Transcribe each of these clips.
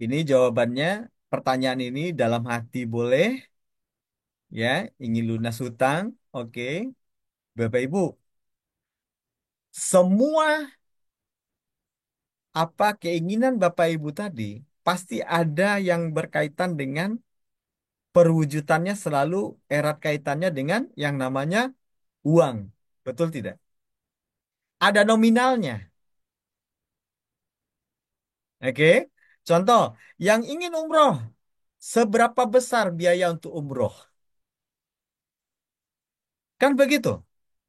Ini jawabannya, pertanyaan ini dalam hati boleh, ya, ingin lunas hutang, oke. Bapak Ibu, semua apa keinginan Bapak Ibu tadi pasti ada yang berkaitan dengan perwujudannya selalu erat kaitannya dengan yang namanya uang. Betul tidak? Ada nominalnya. Oke. Contoh, yang ingin umroh, seberapa besar biaya untuk umroh? Kan begitu.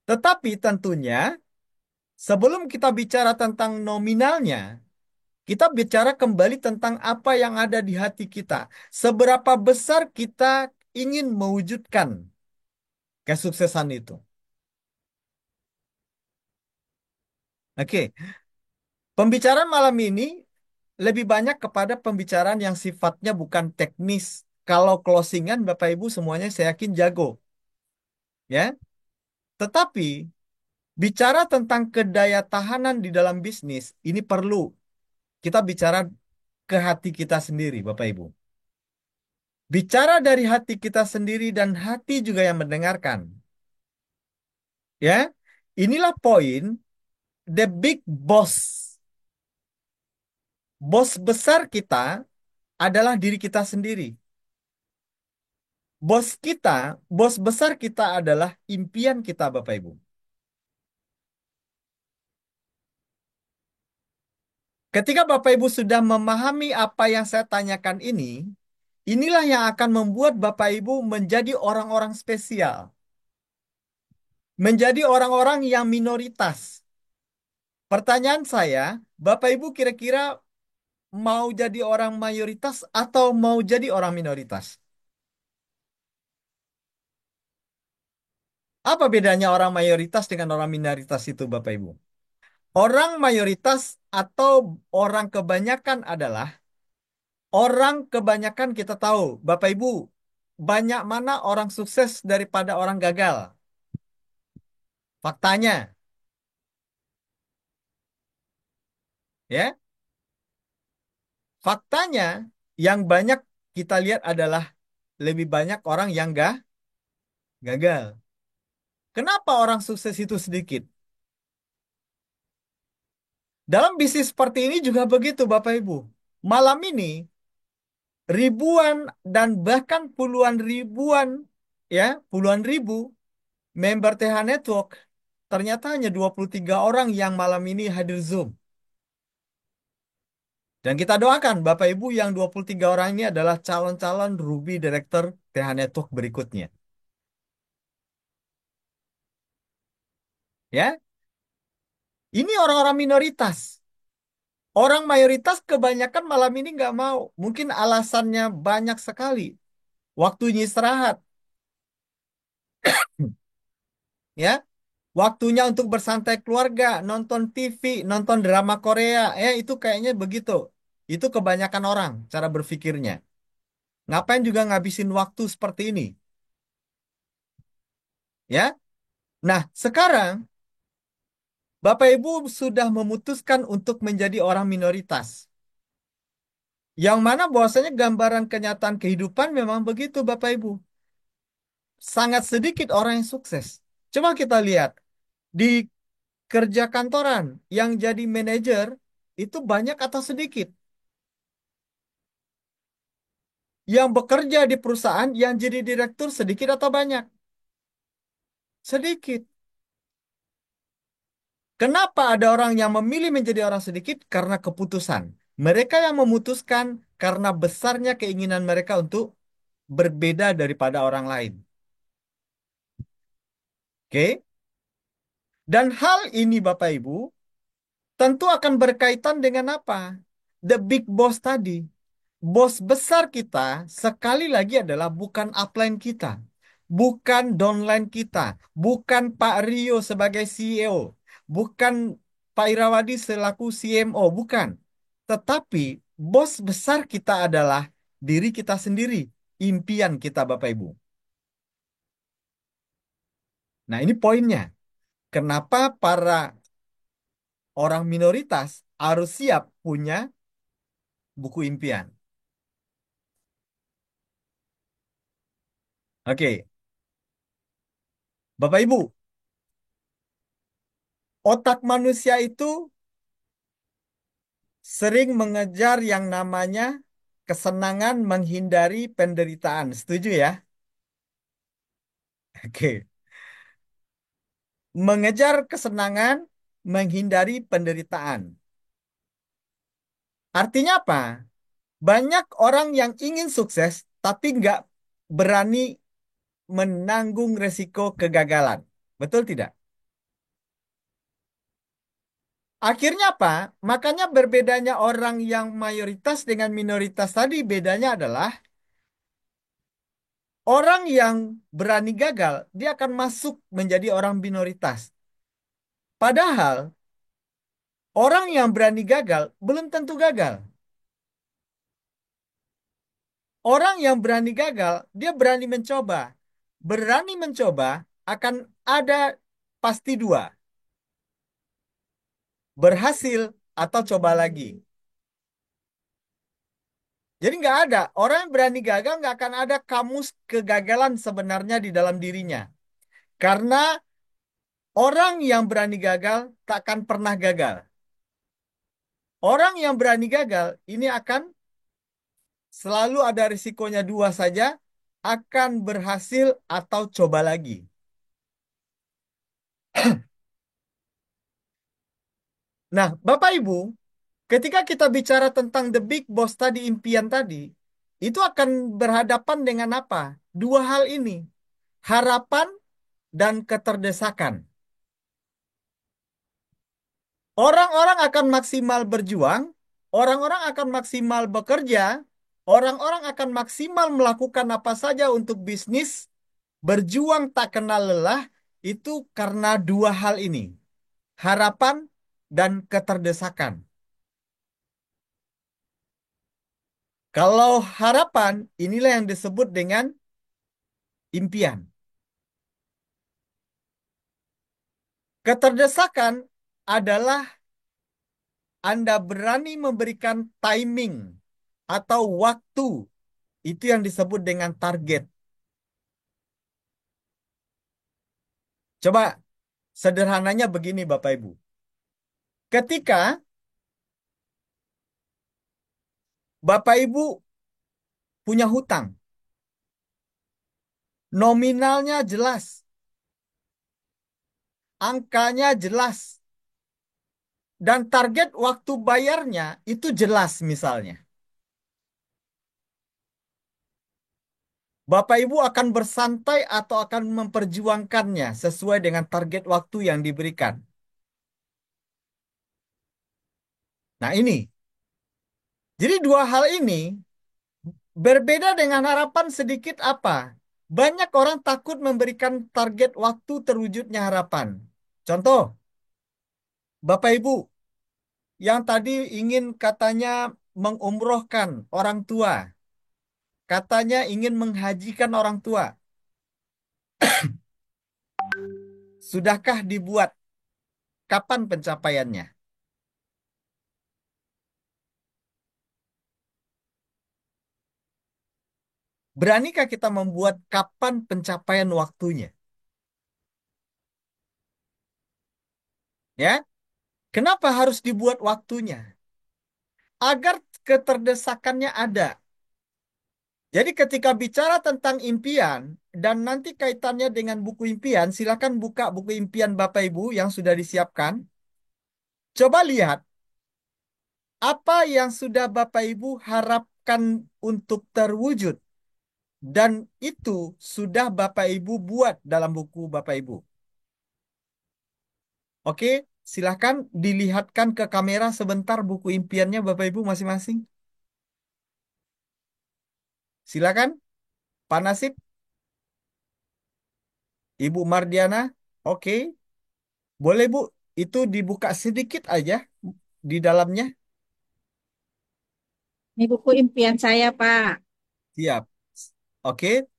Tetapi tentunya sebelum kita bicara tentang nominalnya, kita bicara kembali tentang apa yang ada di hati kita. Seberapa besar kita ingin mewujudkan kesuksesan itu. Oke, pembicaraan malam ini lebih banyak kepada pembicaraan yang sifatnya bukan teknis. Kalau closingan, Bapak Ibu semuanya saya yakin jago, ya. Tetapi bicara tentang kedaya tahanan di dalam bisnis, ini perlu kita bicara ke hati kita sendiri, Bapak Ibu. Bicara dari hati kita sendiri dan hati juga yang mendengarkan, ya. Inilah poin the big boss. Bos besar kita adalah diri kita sendiri. Bos kita, bos besar kita adalah impian kita, Bapak Ibu. Ketika Bapak Ibu sudah memahami apa yang saya tanyakan ini, inilah yang akan membuat Bapak Ibu menjadi orang-orang spesial, menjadi orang-orang yang minoritas. Pertanyaan saya, Bapak Ibu kira-kira mau jadi orang mayoritas atau mau jadi orang minoritas? Apa bedanya orang mayoritas dengan orang minoritas itu, Bapak Ibu? Orang mayoritas atau orang kebanyakan adalah orang kebanyakan kita tahu, Bapak Ibu, banyak mana orang sukses daripada orang gagal. Faktanya, ya, faktanya yang banyak kita lihat adalah lebih banyak orang yang gagal. Kenapa orang sukses itu sedikit? Dalam bisnis seperti ini juga begitu, Bapak Ibu. Malam ini ribuan dan bahkan puluhan ribu member TH Network ternyata hanya 23 orang yang malam ini hadir Zoom. Dan kita doakan Bapak Ibu yang 23 orang ini adalah calon-calon Ruby Director TH Network berikutnya. Ya, ini orang-orang minoritas. Orang mayoritas kebanyakan malam ini nggak mau. Mungkin alasannya banyak sekali. Waktunya istirahat, ya. Waktunya untuk bersantai keluarga, nonton TV, nonton drama Korea. Itu kayaknya begitu. Itu kebanyakan orang cara berpikirnya. Ngapain juga ngabisin waktu seperti ini, ya? Nah, sekarang Bapak Ibu sudah memutuskan untuk menjadi orang minoritas. Yang mana bahwasanya gambaran kenyataan kehidupan memang begitu, Bapak Ibu. Sangat sedikit orang yang sukses. Coba kita lihat di kerja kantoran yang jadi manajer itu banyak atau sedikit. Yang bekerja di perusahaan yang jadi direktur sedikit atau banyak? Sedikit. Kenapa ada orang yang memilih menjadi orang sedikit? Karena keputusan. Mereka yang memutuskan karena besarnya keinginan mereka untuk berbeda daripada orang lain. Oke? Dan hal ini Bapak Ibu tentu akan berkaitan dengan apa? The big boss tadi. Bos besar kita sekali lagi adalah bukan upline kita, bukan downline kita, bukan Pak Rio sebagai CEO, bukan Pak Irawadi selaku CMO, bukan. Tetapi bos besar kita adalah diri kita sendiri, impian kita Bapak Ibu. Nah, ini poinnya. Kenapa para orang minoritas harus siap punya buku impian? Oke, Bapak Ibu, otak manusia itu sering mengejar yang namanya kesenangan menghindari penderitaan. Setuju ya? Oke. Mengejar kesenangan menghindari penderitaan. Artinya apa? Banyak orang yang ingin sukses tapi nggak berani menanggung resiko kegagalan. Betul tidak? Akhirnya apa? Makanya berbedanya orang yang mayoritas dengan minoritas tadi bedanya adalah orang yang berani gagal, dia akan masuk menjadi orang minoritas. Padahal orang yang berani gagal belum tentu gagal. Orang yang berani gagal, dia berani mencoba. Berani mencoba akan ada pasti dua, berhasil atau coba lagi. Jadi nggak ada, orang yang berani gagal nggak akan ada kamus kegagalan sebenarnya di dalam dirinya. Karena orang yang berani gagal takkan pernah gagal. Orang yang berani gagal ini akan selalu ada risikonya dua saja, akan berhasil atau coba lagi. Nah, Bapak Ibu, ketika kita bicara tentang the big boss tadi, impian tadi, itu akan berhadapan dengan apa? Dua hal ini, harapan dan keterdesakan. Orang-orang akan maksimal berjuang, orang-orang akan maksimal bekerja, orang-orang akan maksimal melakukan apa saja untuk bisnis, berjuang tak kenal lelah, itu karena dua hal ini, harapan dan keterdesakan. Kalau harapan, inilah yang disebut dengan impian. Keterdesakan adalah Anda berani memberikan timing atau waktu. Itu yang disebut dengan target. Coba sederhananya begini Bapak Ibu. Ketika Bapak Ibu punya hutang, nominalnya jelas, angkanya jelas, dan target waktu bayarnya itu jelas misalnya. Bapak Ibu akan bersantai atau akan memperjuangkannya sesuai dengan target waktu yang diberikan. Nah ini, jadi dua hal ini berbeda dengan harapan sedikit apa? Banyak orang takut memberikan target waktu terwujudnya harapan. Contoh, Bapak Ibu yang tadi ingin katanya mengumrohkan orang tua, katanya ingin menghajikan orang tua. Sudahkah dibuat? Kapan pencapaiannya? Beranikah kita membuat kapan pencapaian waktunya? Ya, kenapa harus dibuat waktunya? Agar keterdesakannya ada. Jadi ketika bicara tentang impian dan nanti kaitannya dengan buku impian, silakan buka buku impian Bapak Ibu yang sudah disiapkan. Coba lihat apa yang sudah Bapak Ibu harapkan untuk terwujud dan itu sudah Bapak Ibu buat dalam buku Bapak Ibu. Oke, silakan dilihatkan ke kamera sebentar buku impiannya Bapak Ibu masing-masing. Silakan, Pak Nasib, Ibu Mardiana. Oke, boleh Bu, itu dibuka sedikit aja di dalamnya. Ini buku impian saya, Pak. Siap. Oke,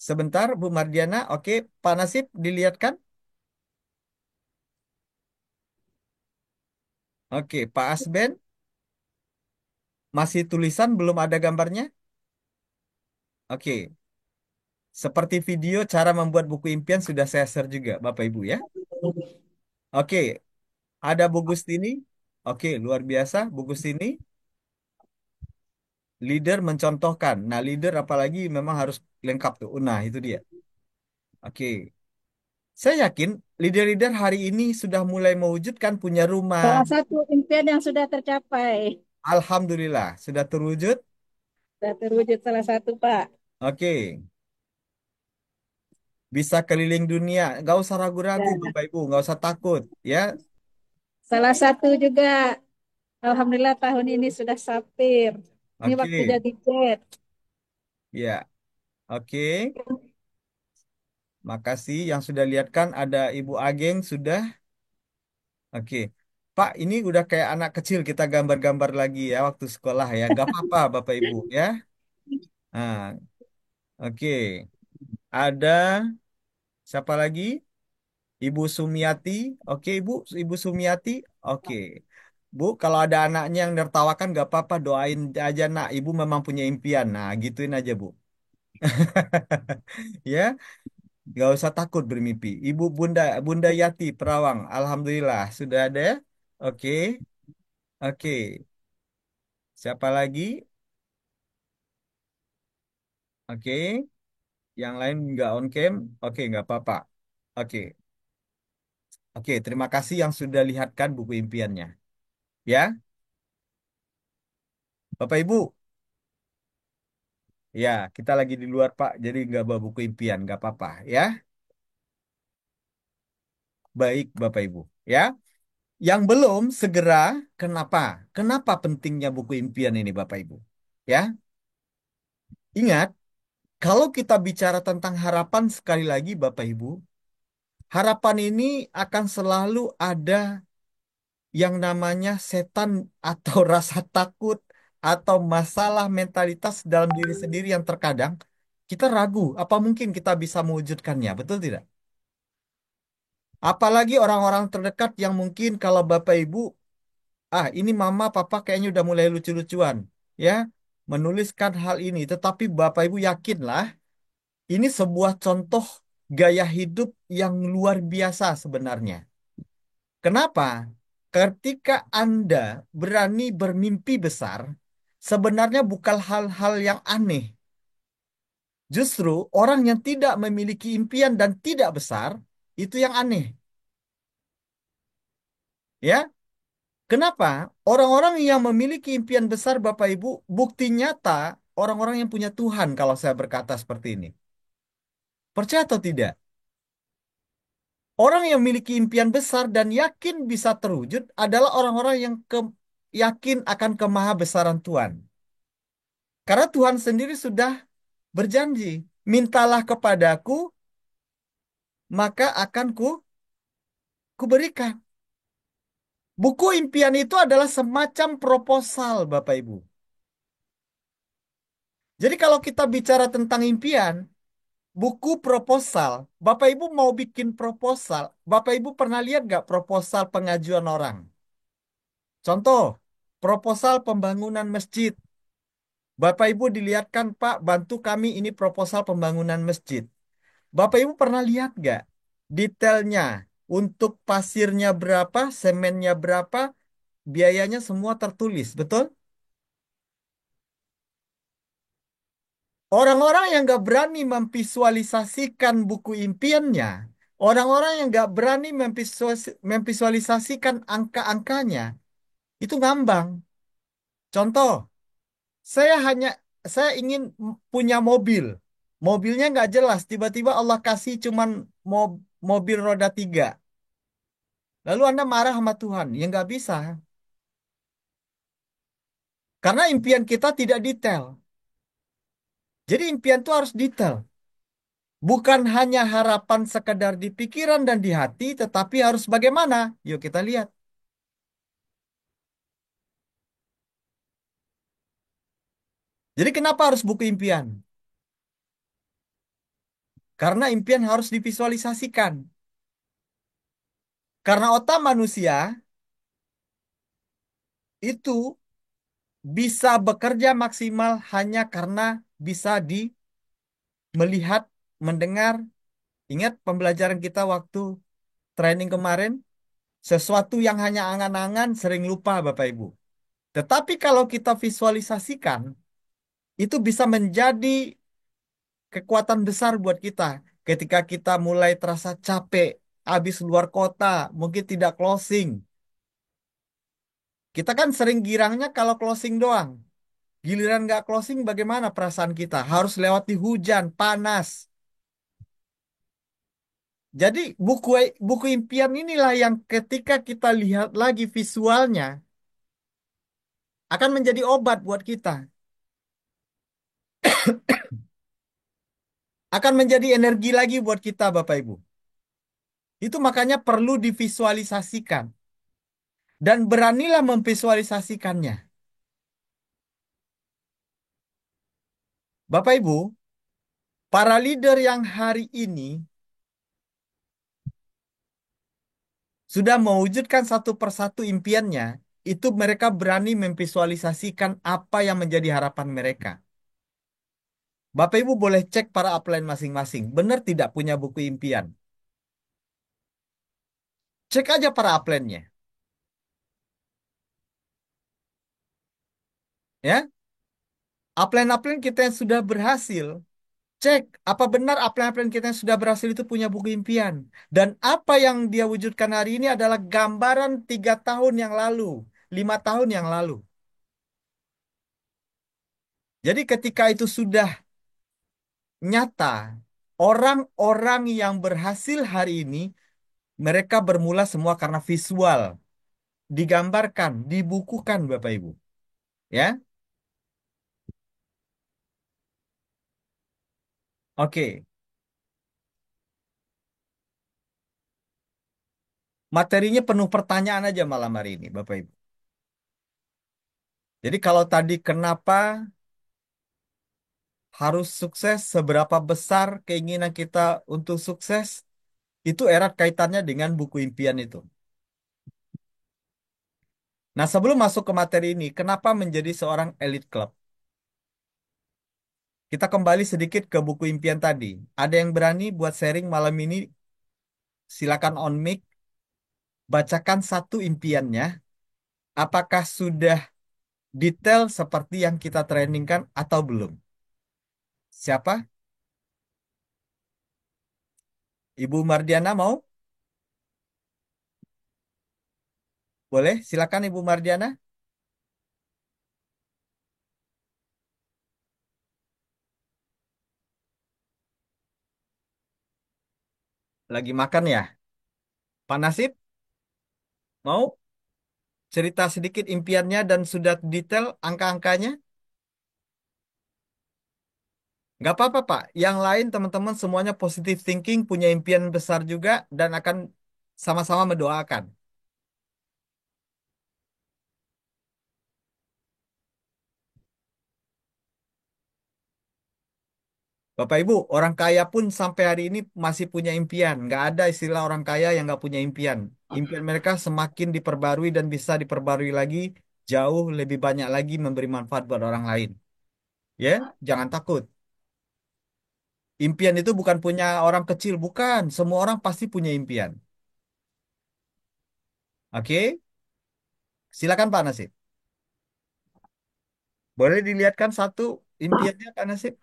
sebentar Bu Mardiana. Oke, Pak Nasib dilihatkan. Oke, Pak Asben masih tulisan belum ada gambarnya. Oke, Seperti video cara membuat buku impian sudah saya share juga, Bapak Ibu ya. Oke, ada Bu Gustini. Oke, luar biasa Bu Gustini. Leader mencontohkan. Nah, leader apalagi memang harus lengkap tuh. Nah, itu dia. Oke. Saya yakin leader-leader hari ini sudah mulai mewujudkan punya rumah. Salah satu impian yang sudah tercapai. Alhamdulillah, sudah terwujud. Sudah terwujud salah satu, Pak. Oke. Bisa keliling dunia. Nggak usah ragu-ragu, Ya. Bapak Ibu. Nggak usah takut. Ya, Salah satu juga, Alhamdulillah tahun ini sudah sapir. Ini waktu oke. jadi jet. Ya, oke. Makasih yang sudah lihat kan ada Ibu Ageng sudah. Oke. Pak, ini udah kayak anak kecil kita gambar-gambar lagi ya waktu sekolah ya. Nggak apa-apa, Bapak Ibu ya. Nah, oke. Ada siapa lagi? Ibu Sumiati. Oke, Ibu. Ibu Sumiati. Oke. Bu, kalau ada anaknya yang nertawakan nggak apa-apa, doain aja nak. Ibu memang punya impian. Nah, gituin aja, Bu. Ya, nggak usah takut bermimpi. Ibu Bunda Bunda Yati Perawang. Alhamdulillah sudah ada. Oke, oke. Siapa lagi? Oke. Yang lain nggak on cam. Oke, nggak apa-apa. Oke, oke. Terima kasih yang sudah lihatkan buku impiannya. Ya, Bapak Ibu. Ya, kita lagi di luar Pak, jadi nggak bawa buku impian, nggak apa-apa. Ya, baik Bapak Ibu. Ya, yang belum segera, kenapa? Kenapa pentingnya buku impian ini Bapak Ibu? Ya, ingat. Kalau kita bicara tentang harapan, sekali lagi, Bapak Ibu, harapan ini akan selalu ada yang namanya setan atau rasa takut atau masalah mentalitas dalam diri sendiri yang terkadang kita ragu, apa mungkin kita bisa mewujudkannya, betul tidak? Apalagi orang-orang terdekat yang mungkin kalau Bapak Ibu, ini mama papa kayaknya udah mulai lucu-lucuan, ya, menuliskan hal ini, tetapi Bapak Ibu yakinlah. Ini sebuah contoh gaya hidup yang luar biasa sebenarnya. Kenapa? Ketika Anda berani bermimpi besar, sebenarnya bukan hal-hal yang aneh. Justru orang yang tidak memiliki impian dan tidak besar, itu yang aneh. Ya, kenapa? Orang-orang yang memiliki impian besar, Bapak Ibu, bukti nyata orang-orang yang punya Tuhan kalau saya berkata seperti ini. Percaya atau tidak? Orang yang memiliki impian besar dan yakin bisa terwujud adalah orang-orang yang yakin akan kemahabesaran Tuhan. Karena Tuhan sendiri sudah berjanji, mintalah kepadaku, maka akan kuberikan. Buku impian itu adalah semacam proposal, Bapak Ibu. Jadi kalau kita bicara tentang impian, buku proposal, Bapak Ibu mau bikin proposal, Bapak Ibu pernah lihat nggak proposal pengajuan orang? Contoh, proposal pembangunan masjid. Bapak Ibu dilihatkan, Pak, bantu kami ini proposal pembangunan masjid. Bapak Ibu pernah lihat nggak detailnya? Untuk pasirnya berapa, semennya berapa, biayanya semua tertulis, betul? Orang-orang yang nggak berani memvisualisasikan buku impiannya, orang-orang yang nggak berani memvisualisasikan angka-angkanya, itu ngambang. Contoh, Saya hanya saya ingin punya mobil. Mobilnya nggak jelas. Tiba-tiba Allah kasih cuman mobil roda tiga. Lalu Anda marah sama Tuhan. Ya nggak bisa. Karena impian kita tidak detail. Jadi impian itu harus detail. Bukan hanya harapan sekedar di pikiran dan di hati, tetapi harus bagaimana? Yuk kita lihat. Jadi kenapa harus buku impian? Karena impian harus divisualisasikan. Karena otak manusia itu bisa bekerja maksimal hanya karena bisa melihat mendengar, ingat pembelajaran kita waktu training kemarin, sesuatu yang hanya angan-angan sering lupa Bapak Ibu. Tetapi kalau kita visualisasikan, itu bisa menjadi kekuatan besar buat kita. Ketika kita mulai terasa capek, habis luar kota, mungkin tidak closing. Kita kan sering girangnya kalau closing doang. Giliran nggak closing, bagaimana perasaan kita? Harus lewati hujan, panas. Jadi buku buku impian inilah yang ketika kita lihat lagi visualnya akan menjadi obat buat kita. Akan menjadi energi lagi buat kita Bapak Ibu. Itu makanya perlu divisualisasikan. Dan beranilah memvisualisasikannya. Bapak Ibu, para leader yang hari ini sudah mewujudkan satu persatu impiannya, itu mereka berani memvisualisasikan apa yang menjadi harapan mereka. Bapak Ibu boleh cek para upline masing-masing. Benar tidak punya buku impian? Cek aja para upline-nya. Ya, upline-upline kita yang sudah berhasil, cek apa benar upline-upline kita yang sudah berhasil itu punya buku impian. Dan apa yang dia wujudkan hari ini adalah gambaran 3 tahun yang lalu, 5 tahun yang lalu. Jadi ketika itu sudah nyata, orang-orang yang berhasil hari ini, mereka bermula semua karena visual, digambarkan, dibukukan Bapak Ibu. Ya, oke. Materinya penuh pertanyaan aja malam hari ini, Bapak Ibu. Jadi kalau tadi kenapa harus sukses, seberapa besar keinginan kita untuk sukses, itu erat kaitannya dengan buku impian itu. Nah, sebelum masuk ke materi ini, kenapa menjadi seorang elite club? Kita kembali sedikit ke buku impian tadi. Ada yang berani buat sharing malam ini? Silakan on mic, bacakan satu impiannya. Apakah sudah detail seperti yang kita trainingkan atau belum? Siapa? Ibu Mardiana mau? Boleh, silakan Ibu Mardiana. Lagi makan ya? Pak Nasib, mau cerita sedikit impiannya dan sudah detail angka-angkanya? Nggak apa-apa, Pak. Yang lain teman-teman semuanya positive thinking, punya impian besar juga, dan akan sama-sama mendoakan. Bapak Ibu, orang kaya pun sampai hari ini masih punya impian. Nggak ada istilah orang kaya yang nggak punya impian. Impian mereka semakin diperbarui dan bisa diperbarui lagi, jauh lebih banyak lagi memberi manfaat buat orang lain. Ya, jangan takut. Impian itu bukan punya orang kecil, bukan. Semua orang pasti punya impian. Oke, silakan Pak Nasib. Boleh dilihatkan satu impiannya Pak Nasib?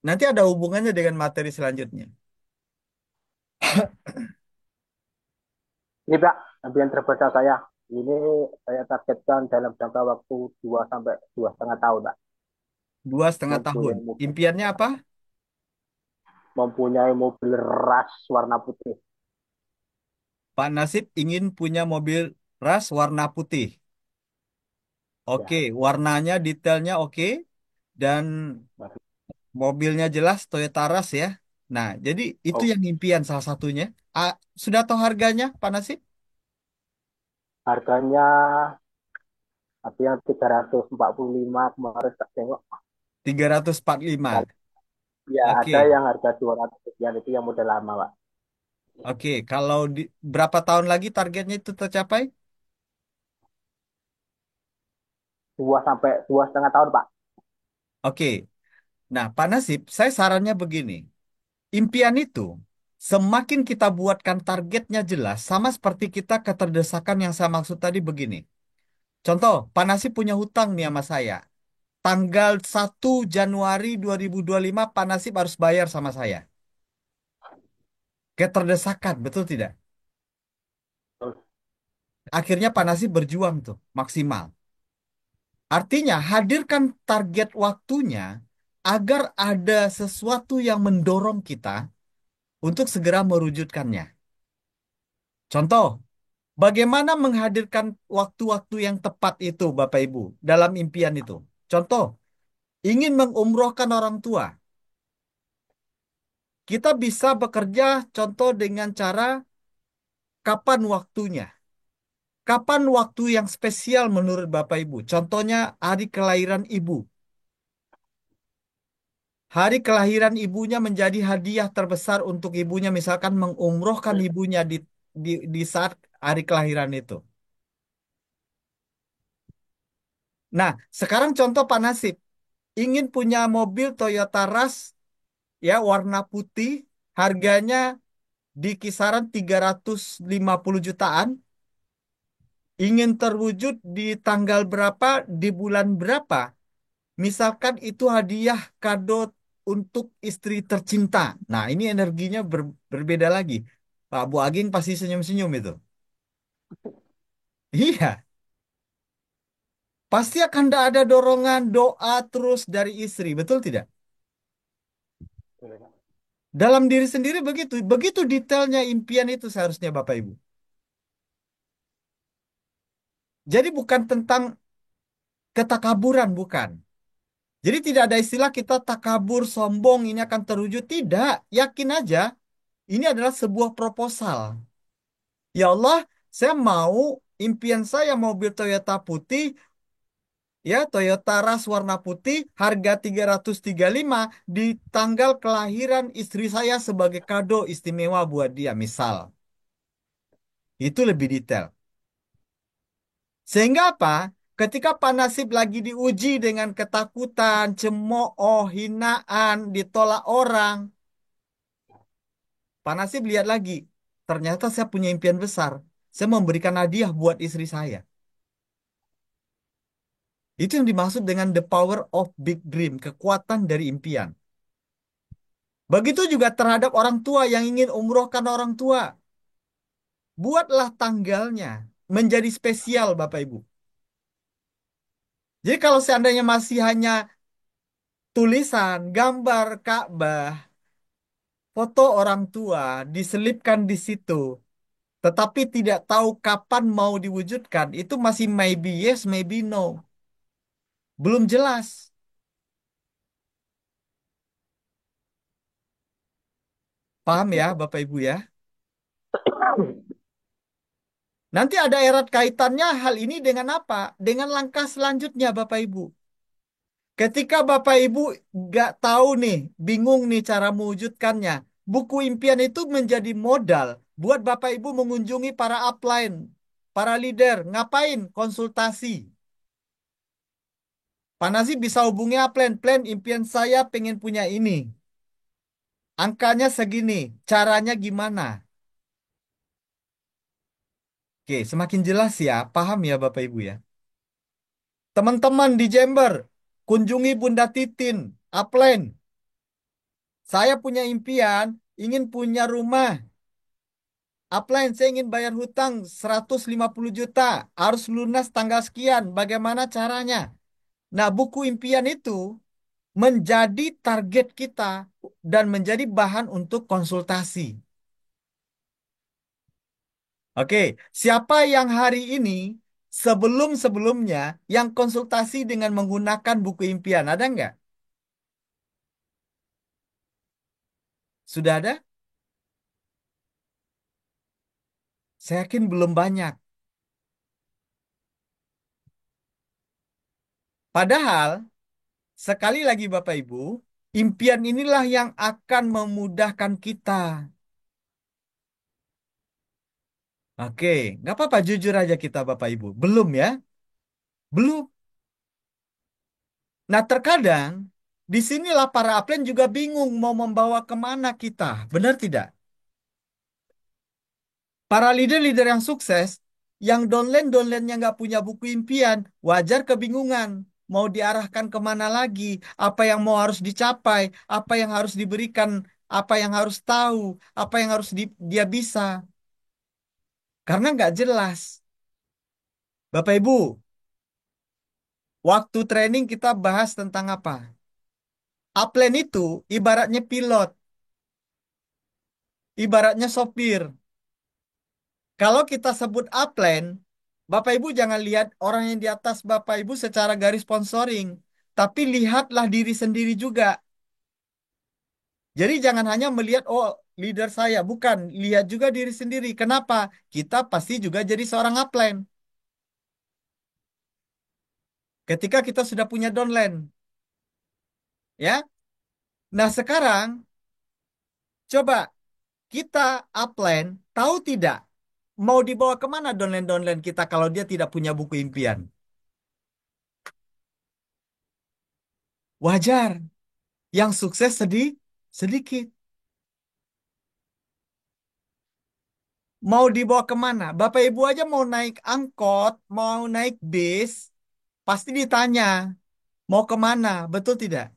Nanti ada hubungannya dengan materi selanjutnya. Ini Pak, impian terbesar saya. Ini saya targetkan dalam jangka waktu 2 sampai 2,5 tahun, Pak. 2,5 tahun. Mempunyai mobil, Impiannya apa? mempunyai mobil ras warna putih. Pak Nasib ingin punya mobil ras warna putih. Oke, Ya, warnanya, detailnya oke. Dan masih. mobilnya jelas Toyota Rush ya. Nah, jadi itu Oh, yang impian salah satunya. Ah, sudah tahu harganya, Pak Nasib? harganya ada yang 345 kemarin tak tengok. 345. Ya, ada Oke. yang harga 200 sekian itu yang model lama, Pak. Oke, kalau berapa tahun lagi targetnya itu tercapai? 2 sampai 2,5 tahun, Pak. Oke. Nah, Pak Nasib, saya sarannya begini. Impian itu, semakin kita buatkan targetnya jelas, sama seperti kita keterdesakan yang saya maksud tadi begini. Contoh, Pak Nasib punya hutang nih sama saya. Tanggal 1 Januari 2025, Pak Nasib harus bayar sama saya. Keterdesakan, betul tidak? Terus, Akhirnya Pak Nasib berjuang tuh, maksimal. Artinya, hadirkan target waktunya agar ada sesuatu yang mendorong kita untuk segera mewujudkannya. Contoh, bagaimana menghadirkan waktu-waktu yang tepat itu, Bapak Ibu, dalam impian itu? Contoh, ingin mengumrohkan orang tua. Kita bisa bekerja contoh dengan cara kapan waktunya. Kapan waktu yang spesial menurut Bapak Ibu? Contohnya hari kelahiran ibu. Hari kelahiran ibunya menjadi hadiah terbesar untuk ibunya, misalkan mengumrohkan ibunya di saat hari kelahiran itu. Nah, sekarang contoh Pak Nasib, ingin punya mobil Toyota Rush ya warna putih, harganya di kisaran 350 jutaan, ingin terwujud di tanggal berapa, di bulan berapa. Misalkan itu hadiah kado untuk istri tercinta. Nah, ini energinya berbeda lagi. Pak Bu Aging pasti senyum-senyum itu. Iya, pasti akan ada dorongan doa terus dari istri, betul tidak? Dalam diri sendiri begitu, begitu detailnya impian itu seharusnya Bapak Ibu. Jadi bukan tentang ketakaburan, bukan. Jadi tidak ada istilah kita takabur, sombong, ini akan terwujud. Tidak, yakin aja. Ini adalah sebuah proposal. Ya Allah, saya mau impian saya mobil Toyota putih, ya Toyota Rush warna putih, harga 335 di tanggal kelahiran istri saya sebagai kado istimewa buat dia, misal. Itu lebih detail. Sehingga apa? Ketika Pak Nasib lagi diuji dengan ketakutan, cemooh, hinaan, ditolak orang, Pak Nasib lihat lagi. Ternyata saya punya impian besar. Saya memberikan hadiah buat istri saya. Itu yang dimaksud dengan the power of big dream, kekuatan dari impian. Begitu juga terhadap orang tua yang ingin umrohkan orang tua. Buatlah tanggalnya menjadi spesial, Bapak Ibu. Jadi kalau seandainya masih hanya tulisan, gambar Ka'bah, foto orang tua diselipkan di situ, tetapi tidak tahu kapan mau diwujudkan, itu masih maybe yes, maybe no. Belum jelas. Paham ya, Bapak Ibu ya? Nanti ada erat kaitannya hal ini dengan apa? Dengan langkah selanjutnya, Bapak Ibu. Ketika Bapak Ibu nggak tahu nih, bingung nih cara mewujudkannya, buku impian itu menjadi modal buat Bapak Ibu mengunjungi para upline, para leader. Ngapain? Konsultasi. Pak Nazib bisa hubungi upline, plan impian saya pengen punya ini. Angkanya segini, caranya gimana? Oke, semakin jelas ya, paham ya Bapak Ibu ya. Teman-teman di Jember, kunjungi Bunda Titin, upline. Saya punya impian, ingin punya rumah. Upline, saya ingin bayar hutang 150 juta, harus lunas tanggal sekian. Bagaimana caranya? Nah, buku impian itu menjadi target kita dan menjadi bahan untuk konsultasi. Oke, siapa yang hari ini sebelum-sebelumnya yang konsultasi dengan menggunakan buku impian? Ada nggak? Sudah ada? Saya yakin belum banyak. Padahal, sekali lagi Bapak Ibu, impian inilah yang akan memudahkan kita. Oke, nggak apa-apa, jujur aja kita Bapak Ibu. Belum ya? Belum. Nah, terkadang Disinilah para upline juga bingung mau membawa kemana kita. Benar tidak? Para leader-leader yang sukses, yang downline-downline-nya nggak punya buku impian, wajar kebingungan. Mau diarahkan kemana lagi? Apa yang mau harus dicapai? Apa yang harus diberikan? Apa yang harus tahu? Apa yang harus dia bisa? Karena nggak jelas. Bapak Ibu, waktu training kita bahas tentang apa? Upline itu ibaratnya pilot, ibaratnya sopir. Kalau kita sebut upline, Bapak Ibu jangan lihat orang yang di atas Bapak Ibu secara garis sponsoring, tapi lihatlah diri sendiri juga. Jadi jangan hanya melihat, oh leader saya, bukan. Lihat juga diri sendiri. Kenapa? Kita pasti juga jadi seorang upline. Ketika kita sudah punya downline, ya. Nah sekarang, coba kita upline, tahu tidak mau dibawa kemana downline-downline kita kalau dia tidak punya buku impian? Wajar. Yang sukses sedikit. Mau dibawa kemana? Bapak Ibu aja mau naik angkot, mau naik bis, pasti ditanya, mau kemana? Betul tidak?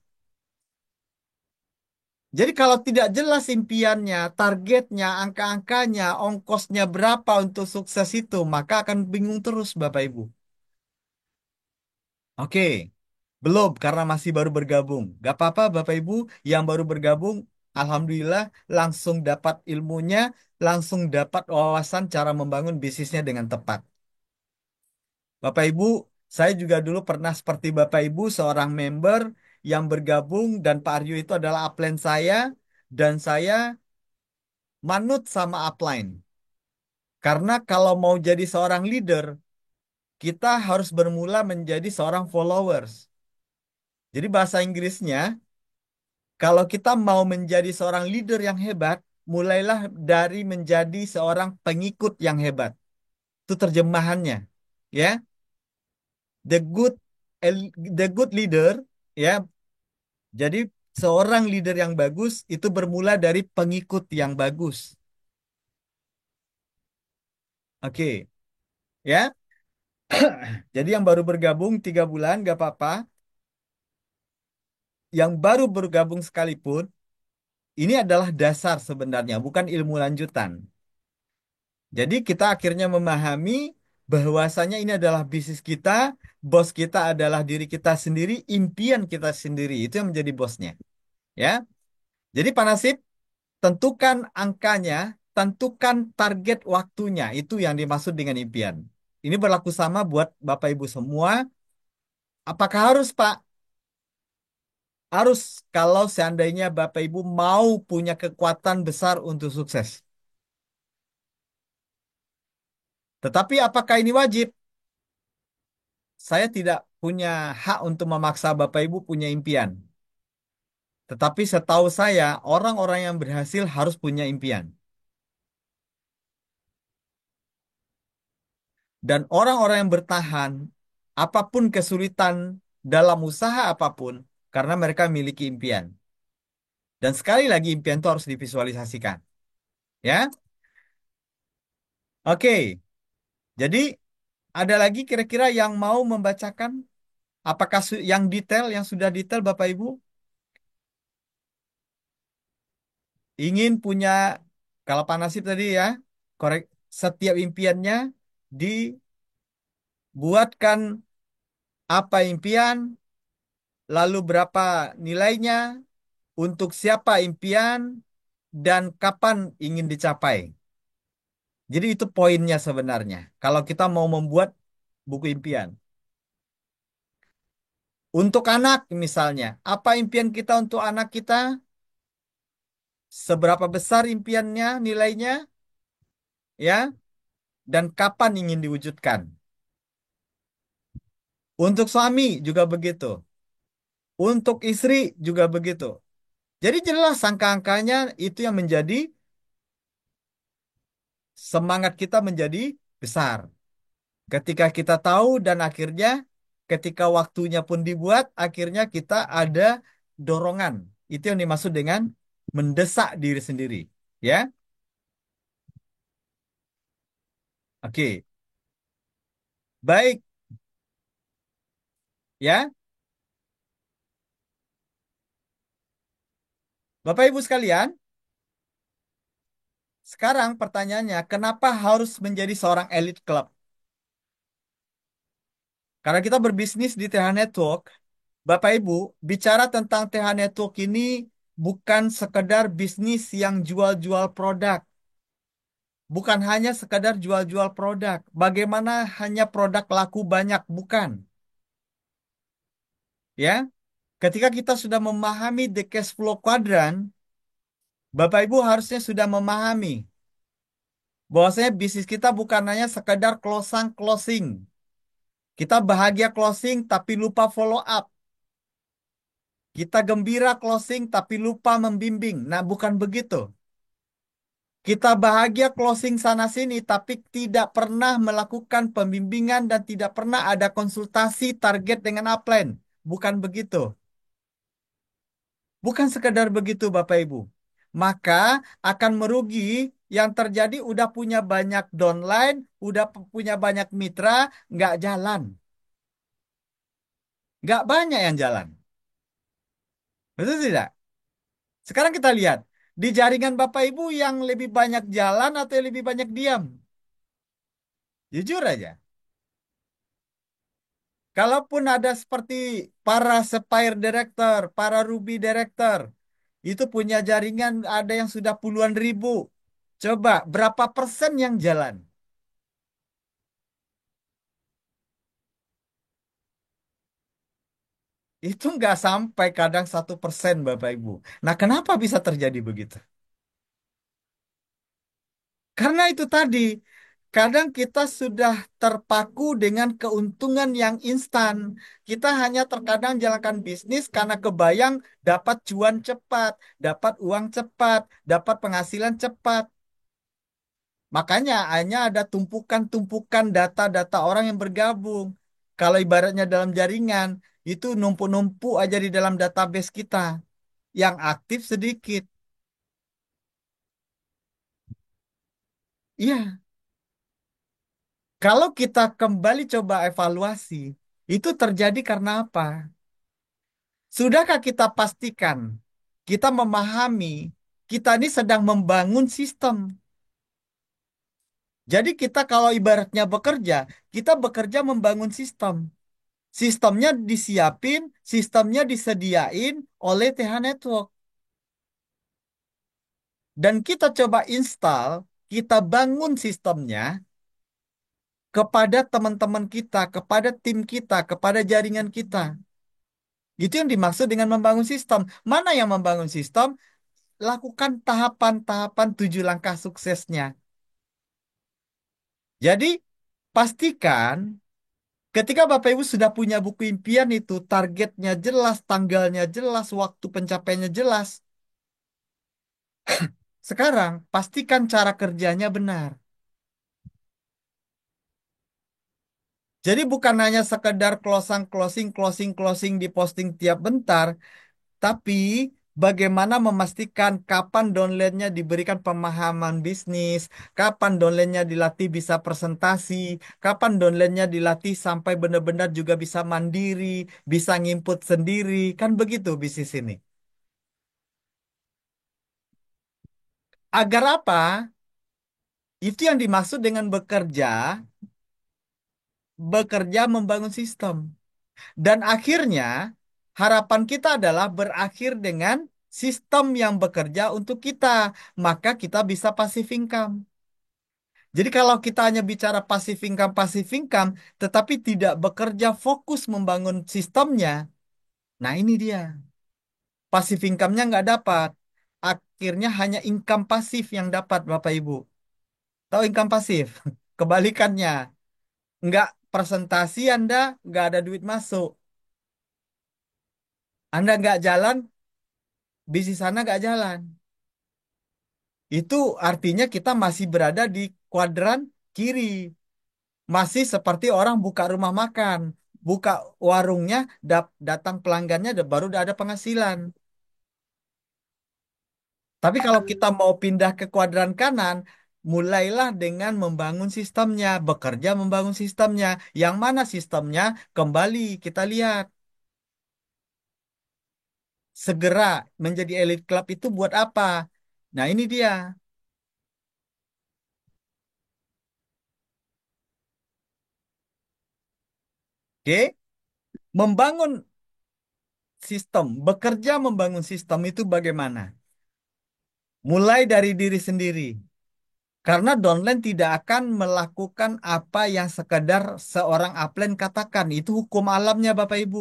Jadi kalau tidak jelas impiannya, targetnya, angka-angkanya, ongkosnya berapa untuk sukses itu, maka akan bingung terus Bapak Ibu. Oke, belum karena masih baru bergabung. Gak apa-apa Bapak Ibu yang baru bergabung, Alhamdulillah langsung dapat ilmunya, langsung dapat wawasan cara membangun bisnisnya dengan tepat. Bapak Ibu, saya juga dulu pernah seperti Bapak Ibu, seorang member yang bergabung dan Pak Aryo itu adalah upline saya dan saya manut sama upline. Karena kalau mau jadi seorang leader, kita harus bermula menjadi seorang followers. Jadi bahasa Inggrisnya, kalau kita mau menjadi seorang leader yang hebat, mulailah dari menjadi seorang pengikut yang hebat. Itu terjemahannya, ya. The good the good leader, ya. Jadi seorang leader yang bagus itu bermula dari pengikut yang bagus. Oke, ya. Jadi yang baru bergabung 3 bulan gak apa-apa. Yang baru bergabung sekalipun, ini adalah dasar sebenarnya, bukan ilmu lanjutan. Jadi kita akhirnya memahami bahwasanya ini adalah bisnis kita, bos kita adalah diri kita sendiri, impian kita sendiri, itu yang menjadi bosnya. Ya, jadi Pak Nasib, tentukan angkanya, tentukan target waktunya, itu yang dimaksud dengan impian. Ini berlaku sama buat Bapak Ibu semua. Apakah harus Pak? Harus kalau seandainya Bapak Ibu mau punya kekuatan besar untuk sukses. Tetapi apakah ini wajib? Saya tidak punya hak untuk memaksa Bapak Ibu punya impian. Tetapi setahu saya, orang-orang yang berhasil harus punya impian. Dan orang-orang yang bertahan, apapun kesulitan dalam usaha apapun, karena mereka memiliki impian. Dan sekali lagi impian itu harus divisualisasikan. Ya, oke. Jadi ada lagi kira-kira yang mau membacakan? Apakah yang detail, yang sudah detail Bapak Ibu? Ingin punya, kalau Pak Nasib tadi ya, korek, setiap impiannya dibuatkan apa impian, lalu berapa nilainya, untuk siapa impian, dan kapan ingin dicapai. Jadi itu poinnya sebenarnya. Kalau kita mau membuat buku impian. Untuk anak misalnya, apa impian kita untuk anak kita? Seberapa besar impiannya, nilainya, ya, dan kapan ingin diwujudkan. Untuk suami juga begitu. Untuk istri juga begitu. Jadi jelas angka-angkanya itu yang menjadi semangat kita menjadi besar. Ketika kita tahu dan akhirnya ketika waktunya pun dibuat, akhirnya kita ada dorongan. Itu yang dimaksud dengan mendesak diri sendiri. Ya, oke. Baik, ya. Bapak Ibu sekalian, sekarang pertanyaannya, kenapa harus menjadi seorang elit klub? Karena kita berbisnis di TH Network, Bapak Ibu, bicara tentang TH Network ini bukan sekedar bisnis yang jual-jual produk. Bukan hanya sekedar jual-jual produk. Bagaimana hanya produk laku banyak, bukan. Ya, ketika kita sudah memahami the cash flow quadrant, Bapak Ibu harusnya sudah memahami bahwasanya bisnis kita bukan hanya sekedar closing. Kita bahagia closing tapi lupa follow up. Kita gembira closing tapi lupa membimbing. Nah, bukan begitu. Kita bahagia closing sana sini tapi tidak pernah melakukan pembimbingan dan tidak pernah ada konsultasi target dengan upline. Bukan begitu. Bukan sekedar begitu Bapak Ibu. Maka akan merugi yang terjadi udah punya banyak downline, udah punya banyak mitra, nggak jalan. Nggak banyak yang jalan. Betul tidak? Sekarang kita lihat. Di jaringan Bapak Ibu yang lebih banyak jalan atau yang lebih banyak diam? Jujur aja. Kalaupun ada seperti para Sapphire Director, para Ruby Director, itu punya jaringan ada yang sudah puluhan ribu. Coba berapa persen yang jalan? Itu nggak sampai kadang 1% Bapak Ibu. Nah, kenapa bisa terjadi begitu? Karena itu tadi, kadang kita sudah terpaku dengan keuntungan yang instan. Kita hanya terkadang jalankan bisnis karena kebayang dapat cuan cepat, dapat uang cepat, dapat penghasilan cepat. Makanya hanya ada tumpukan-tumpukan data-data orang yang bergabung. Kalau ibaratnya dalam jaringan, itu numpuk-numpuk aja di dalam database kita. Yang aktif sedikit. Iya, kalau kita kembali coba evaluasi, itu terjadi karena apa? Sudahkah kita pastikan, kita memahami, kita ini sedang membangun sistem. Jadi kita kalau ibaratnya bekerja, kita bekerja membangun sistem. Sistemnya disiapin, sistemnya disediain oleh TH Network. Dan kita coba install, kita bangun sistemnya kepada teman-teman kita, kepada tim kita, kepada jaringan kita. Itu yang dimaksud dengan membangun sistem. Mana yang membangun sistem? Lakukan tahapan-tahapan 7 langkah suksesnya. Jadi, pastikan ketika Bapak Ibu sudah punya buku impian itu, targetnya jelas, tanggalnya jelas, waktu pencapaiannya jelas. Sekarang, pastikan cara kerjanya benar. Jadi bukan hanya sekedar closing di posting tiap bentar, tapi bagaimana memastikan kapan downline-nya diberikan pemahaman bisnis, kapan downline-nya dilatih bisa presentasi, kapan downline-nya dilatih sampai benar-benar juga bisa mandiri, bisa nginput sendiri, kan begitu bisnis ini. Agar apa? Itu yang dimaksud dengan bekerja membangun sistem. Dan akhirnya harapan kita adalah berakhir dengan sistem yang bekerja untuk kita, maka kita bisa passive income. Jadi kalau kita hanya bicara passive income, tetapi tidak bekerja fokus membangun sistemnya, nah ini dia. Passive income-nya nggak dapat. Akhirnya hanya income pasif yang dapat Bapak Ibu. Tahu income pasif? Kebalikannya. Nggak presentasi Anda, nggak ada duit masuk. Anda nggak jalan, bisnis sana nggak jalan. Itu artinya kita masih berada di kuadran kiri. Masih seperti orang buka rumah makan. buka warungnya, datang pelanggannya, baru udah ada penghasilan. Tapi kalau kita mau pindah ke kuadran kanan, mulailah dengan membangun sistemnya, bekerja membangun sistemnya. Yang mana sistemnya? Kembali kita lihat. Segera menjadi elite club itu buat apa? Nah, ini dia. Oke, membangun sistem, bekerja membangun sistem itu bagaimana? Mulai dari diri sendiri. Karena downline tidak akan melakukan apa yang sekedar seorang upline katakan. Itu hukum alamnya Bapak Ibu.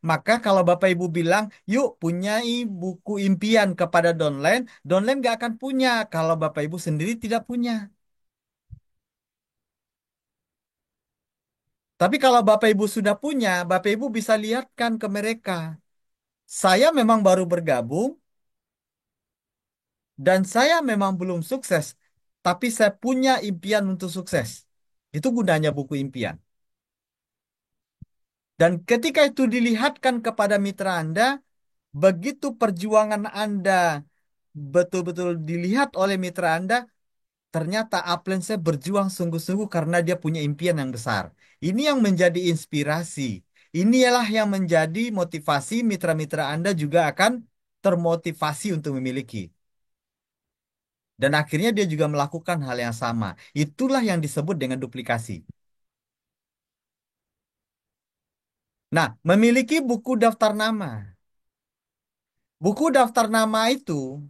Maka kalau Bapak Ibu bilang, yuk punyai buku impian kepada downline, downline gak akan punya kalau Bapak Ibu sendiri tidak punya. Tapi kalau Bapak Ibu sudah punya, Bapak Ibu bisa lihatkan ke mereka. Saya memang baru bergabung dan saya memang belum sukses, tapi saya punya impian untuk sukses. Itu gunanya buku impian. Dan ketika itu dilihatkan kepada mitra Anda, begitu perjuangan Anda betul-betul dilihat oleh mitra Anda, ternyata upline saya berjuang sungguh-sungguh karena dia punya impian yang besar. Ini yang menjadi inspirasi. Inilah yang menjadi motivasi mitra-mitra Anda juga akan termotivasi untuk memiliki. Dan akhirnya dia juga melakukan hal yang sama. Itulah yang disebut dengan duplikasi. Nah, memiliki buku daftar nama. Buku daftar nama itu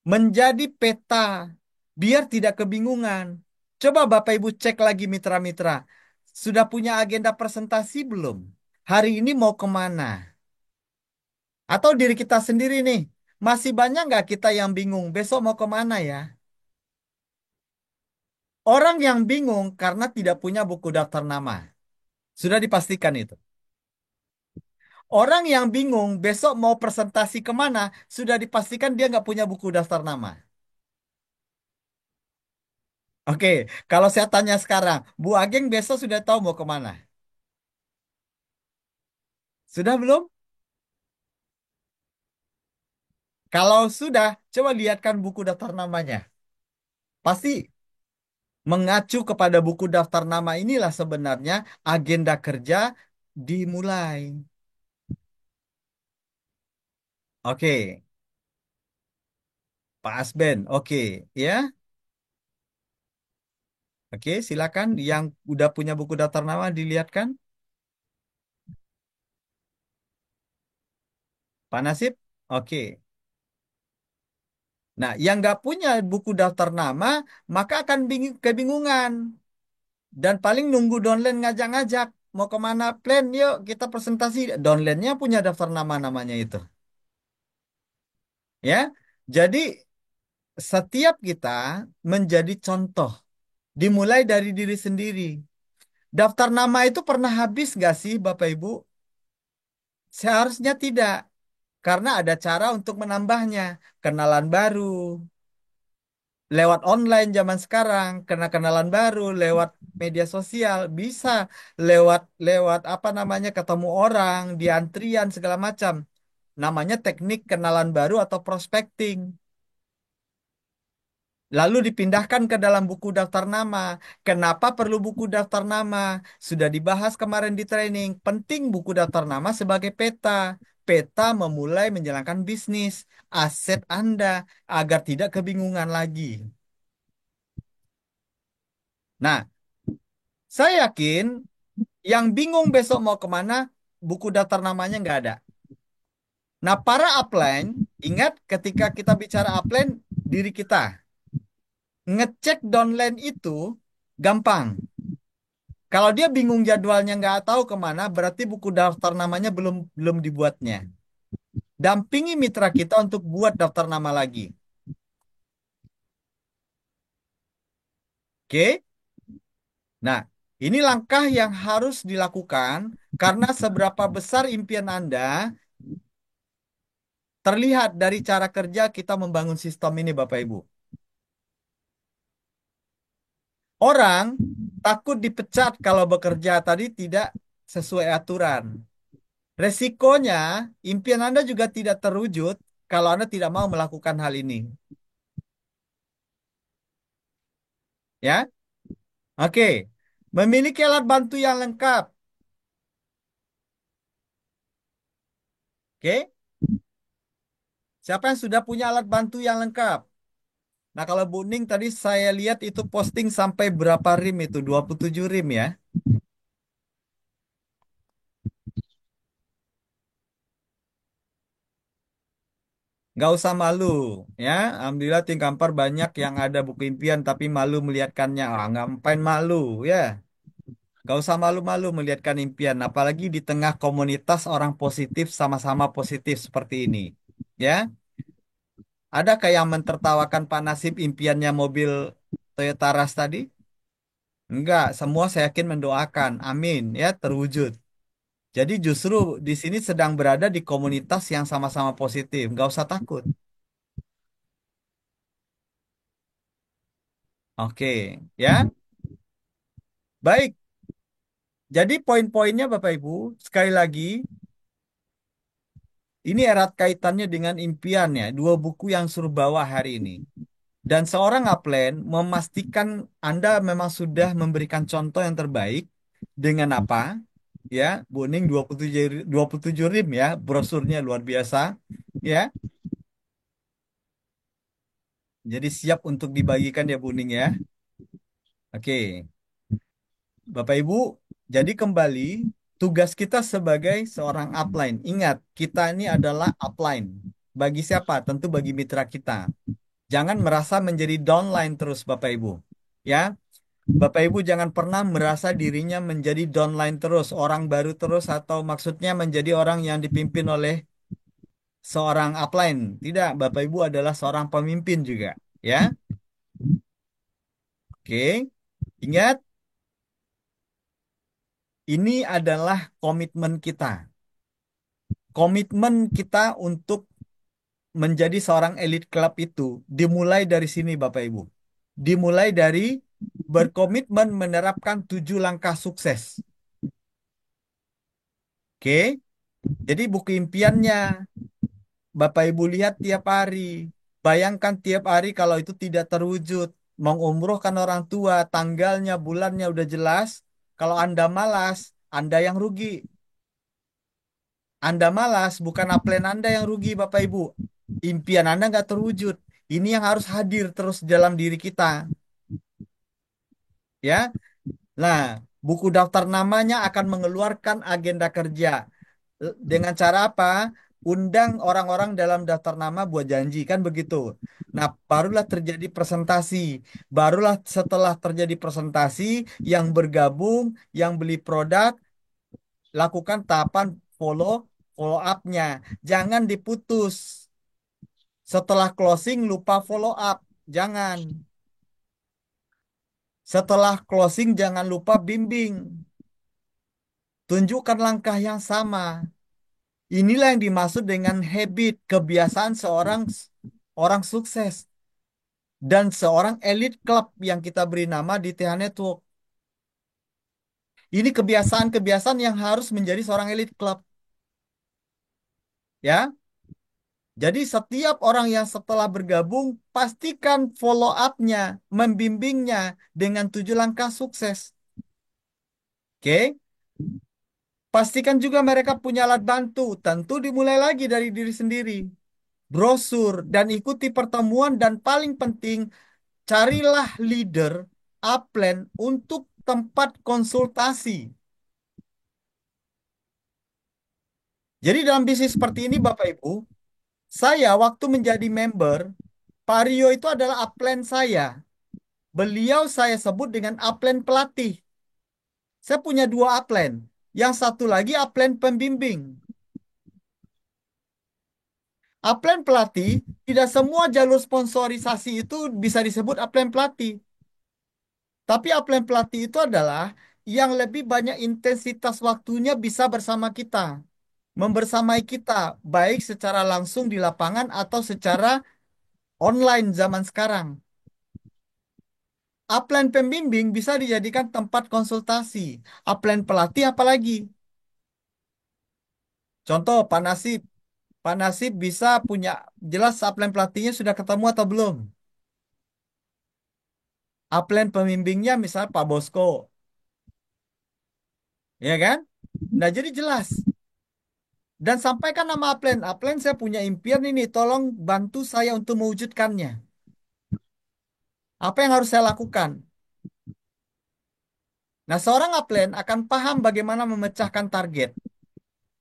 menjadi peta biar tidak kebingungan. Coba Bapak Ibu cek lagi mitra-mitra. Sudah punya agenda presentasi belum? Hari ini mau kemana? Atau diri kita sendiri nih, masih banyak nggak kita yang bingung besok mau kemana ya? Orang yang bingung karena tidak punya buku daftar nama. Sudah dipastikan itu. Orang yang bingung besok mau presentasi kemana, sudah dipastikan dia nggak punya buku daftar nama. Oke, kalau saya tanya sekarang, Bu Ageng besok sudah tahu mau kemana? Sudah belum? Kalau sudah, coba lihatkan buku daftar namanya. Pasti mengacu kepada buku daftar nama inilah sebenarnya agenda kerja dimulai. Oke, Pak Asben. Oke, ya. Oke, silakan yang udah punya buku daftar nama dilihatkan. Pak Nasib. Oke. Nah, yang nggak punya buku daftar nama, maka akan kebingungan. Dan paling nunggu downline ngajak-ngajak. Mau kemana plan? Yuk kita presentasi. Downline-nya punya daftar nama namanya itu. Ya, jadi setiap kita menjadi contoh. Dimulai dari diri sendiri. Daftar nama itu pernah habis nggak sih Bapak Ibu? Seharusnya tidak. Karena ada cara untuk menambahnya. Kenalan baru. Lewat online zaman sekarang. Kena kenalan baru. Lewat media sosial. Bisa. Lewat lewat apa namanya ketemu orang. Di antrian segala macam. Namanya teknik kenalan baru atau prospecting. Lalu dipindahkan ke dalam buku daftar nama. Kenapa perlu buku daftar nama? Sudah dibahas kemarin di training. Penting buku daftar nama sebagai peta. Peta memulai menjalankan bisnis, aset Anda, agar tidak kebingungan lagi. Nah, saya yakin yang bingung besok mau kemana, buku daftar namanya nggak ada. Nah, para upline, ingat ketika kita bicara upline, diri kita. Ngecek downline itu gampang. Kalau dia bingung jadwalnya nggak tahu kemana, berarti buku daftar namanya belum belum dibuatnya. Dampingi mitra kita untuk buat daftar nama lagi. Oke? Nah, ini langkah yang harus dilakukan karena seberapa besar impian Anda terlihat dari cara kerja kita membangun sistem ini, Bapak Ibu. Orang takut dipecat kalau bekerja tadi tidak sesuai aturan. Resikonya, impian Anda juga tidak terwujud kalau Anda tidak mau melakukan hal ini. Ya, oke. Memiliki alat bantu yang lengkap. Oke, siapa yang sudah punya alat bantu yang lengkap? Nah, kalau Bu Ning tadi saya lihat itu posting sampai berapa rim itu? 27 rim ya. Nggak usah malu ya. Alhamdulillah tim Kampar banyak yang ada buku impian tapi malu melihatkannya. Ah, ngapain malu ya. Nggak usah malu-malu melihatkan impian. Apalagi di tengah komunitas orang positif sama-sama positif seperti ini. Ya, ada kayak yang mentertawakan Pak Nasib impiannya mobil Toyota Rush tadi? Enggak, semua saya yakin mendoakan. Amin ya, terwujud. Jadi justru di sini sedang berada di komunitas yang sama-sama positif. Nggak usah takut. Oke, ya. Baik. Jadi poin-poinnya Bapak Ibu, sekali lagi, ini erat kaitannya dengan impiannya. Dua buku yang suruh bawa hari ini. Dan seorang upline memastikan Anda memang sudah memberikan contoh yang terbaik dengan apa? Ya, Buning 27 rim ya, brosurnya luar biasa. Ya, jadi siap untuk dibagikan ya Buning ya. Oke. Bapak Ibu, jadi kembali tugas kita sebagai seorang upline. Ingat, kita ini adalah upline. Bagi siapa? Tentu bagi mitra kita. Jangan merasa menjadi downline terus Bapak Ibu. Ya, Bapak Ibu jangan pernah merasa dirinya menjadi downline terus, orang baru terus atau maksudnya menjadi orang yang dipimpin oleh seorang upline. Tidak, Bapak Ibu adalah seorang pemimpin juga. Ya, oke. Ingat, ini adalah komitmen kita. Komitmen kita untuk menjadi seorang elit klub itu dimulai dari sini Bapak Ibu. Dimulai dari berkomitmen menerapkan 7 langkah sukses. Oke, jadi buku impiannya Bapak Ibu lihat tiap hari. Bayangkan tiap hari kalau itu tidak terwujud. Mengumrohkan orang tua, tanggalnya, bulannya udah jelas. Kalau Anda malas, Anda yang rugi. Anda malas, bukan upline Anda yang rugi, Bapak Ibu. Impian Anda nggak terwujud. Ini yang harus hadir terus dalam diri kita. Ya, nah, buku daftar namanya akan mengeluarkan agenda kerja. Dengan cara apa? Undang orang-orang dalam daftar nama buat janji, kan begitu. Nah, barulah terjadi presentasi. Barulah setelah terjadi presentasi, yang bergabung, yang beli produk, lakukan tahapan follow up-nya. Jangan diputus. Setelah closing lupa follow up. Jangan. Setelah closing jangan lupa bimbing. Tunjukkan langkah yang sama. Inilah yang dimaksud dengan habit, kebiasaan seorang orang sukses dan seorang elite club yang kita beri nama di TH Network. Ini kebiasaan-kebiasaan yang harus menjadi seorang elite club, ya. Jadi setiap orang yang setelah bergabung pastikan follow up-nya, membimbingnya dengan 7 langkah sukses. Oke? Pastikan juga mereka punya alat bantu. Tentu dimulai lagi dari diri sendiri. Brosur dan ikuti pertemuan dan paling penting carilah leader upline untuk tempat konsultasi. Jadi dalam bisnis seperti ini Bapak Ibu, saya waktu menjadi member, Pak Rio itu adalah upline saya. Beliau saya sebut dengan upline pelatih. Saya punya 2 upline. Yang satu lagi upline pembimbing. Upline pelatih, tidak semua jalur sponsorisasi itu bisa disebut upline pelatih. Tapi upline pelatih itu adalah yang lebih banyak intensitas waktunya bisa bersama kita, membersamai kita, baik secara langsung di lapangan atau secara online zaman sekarang. Upline pembimbing bisa dijadikan tempat konsultasi. Upline pelatih apalagi? Contoh, Pak Nasib bisa punya jelas upline pelatihnya sudah ketemu atau belum? Upline pembimbingnya misal Pak Bosko, ya kan? Nah, jadi jelas. Dan sampaikan nama upline. Upline saya punya impian ini, tolong bantu saya untuk mewujudkannya. Apa yang harus saya lakukan? Nah, seorang upline akan paham bagaimana memecahkan target.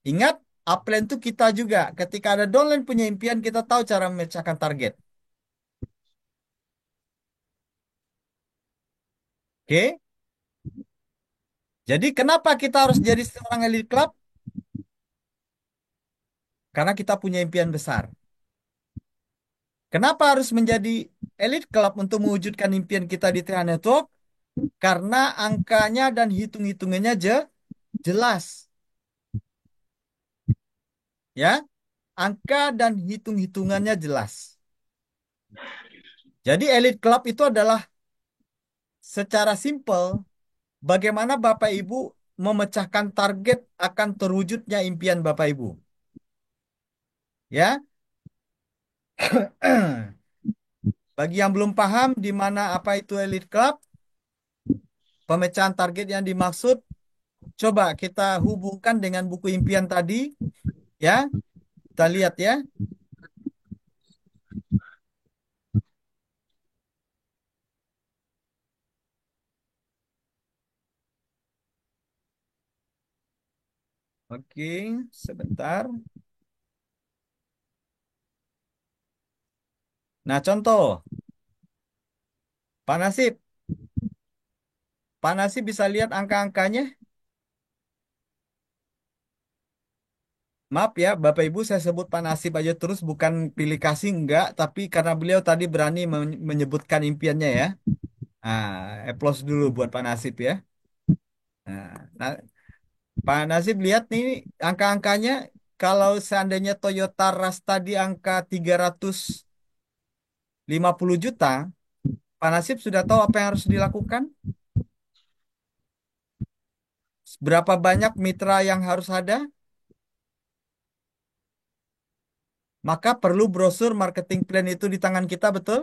Ingat, upline itu kita juga. Ketika ada downline punya impian, kita tahu cara memecahkan target. Oke? Jadi kenapa kita harus jadi seorang elite club? Karena kita punya impian besar. Kenapa harus menjadi elite club untuk mewujudkan impian kita di TH Network? Karena angkanya dan hitung-hitungannya jelas. Ya, angka dan hitung-hitungannya jelas. Jadi elite club itu adalah secara simpel bagaimana Bapak Ibu memecahkan target akan terwujudnya impian Bapak Ibu. Ya, bagi yang belum paham di mana apa itu elite club, pemecahan target yang dimaksud, coba kita hubungkan dengan buku impian tadi, ya. Kita lihat ya. Oke, sebentar. Nah, contoh, Pak Nasib. Pak Nasib bisa lihat angka-angkanya. Maaf ya, Bapak Ibu saya sebut Pak Nasib aja terus bukan pilih kasih enggak, tapi karena beliau tadi berani menyebutkan impiannya ya. Nah, applause dulu buat Pak Nasib ya. Nah, Pak Nasib lihat nih angka-angkanya. Kalau seandainya Toyota Rush tadi angka 350 juta, Pak Nasib sudah tahu apa yang harus dilakukan? Berapa banyak mitra yang harus ada? Maka perlu brosur marketing plan itu di tangan kita, betul?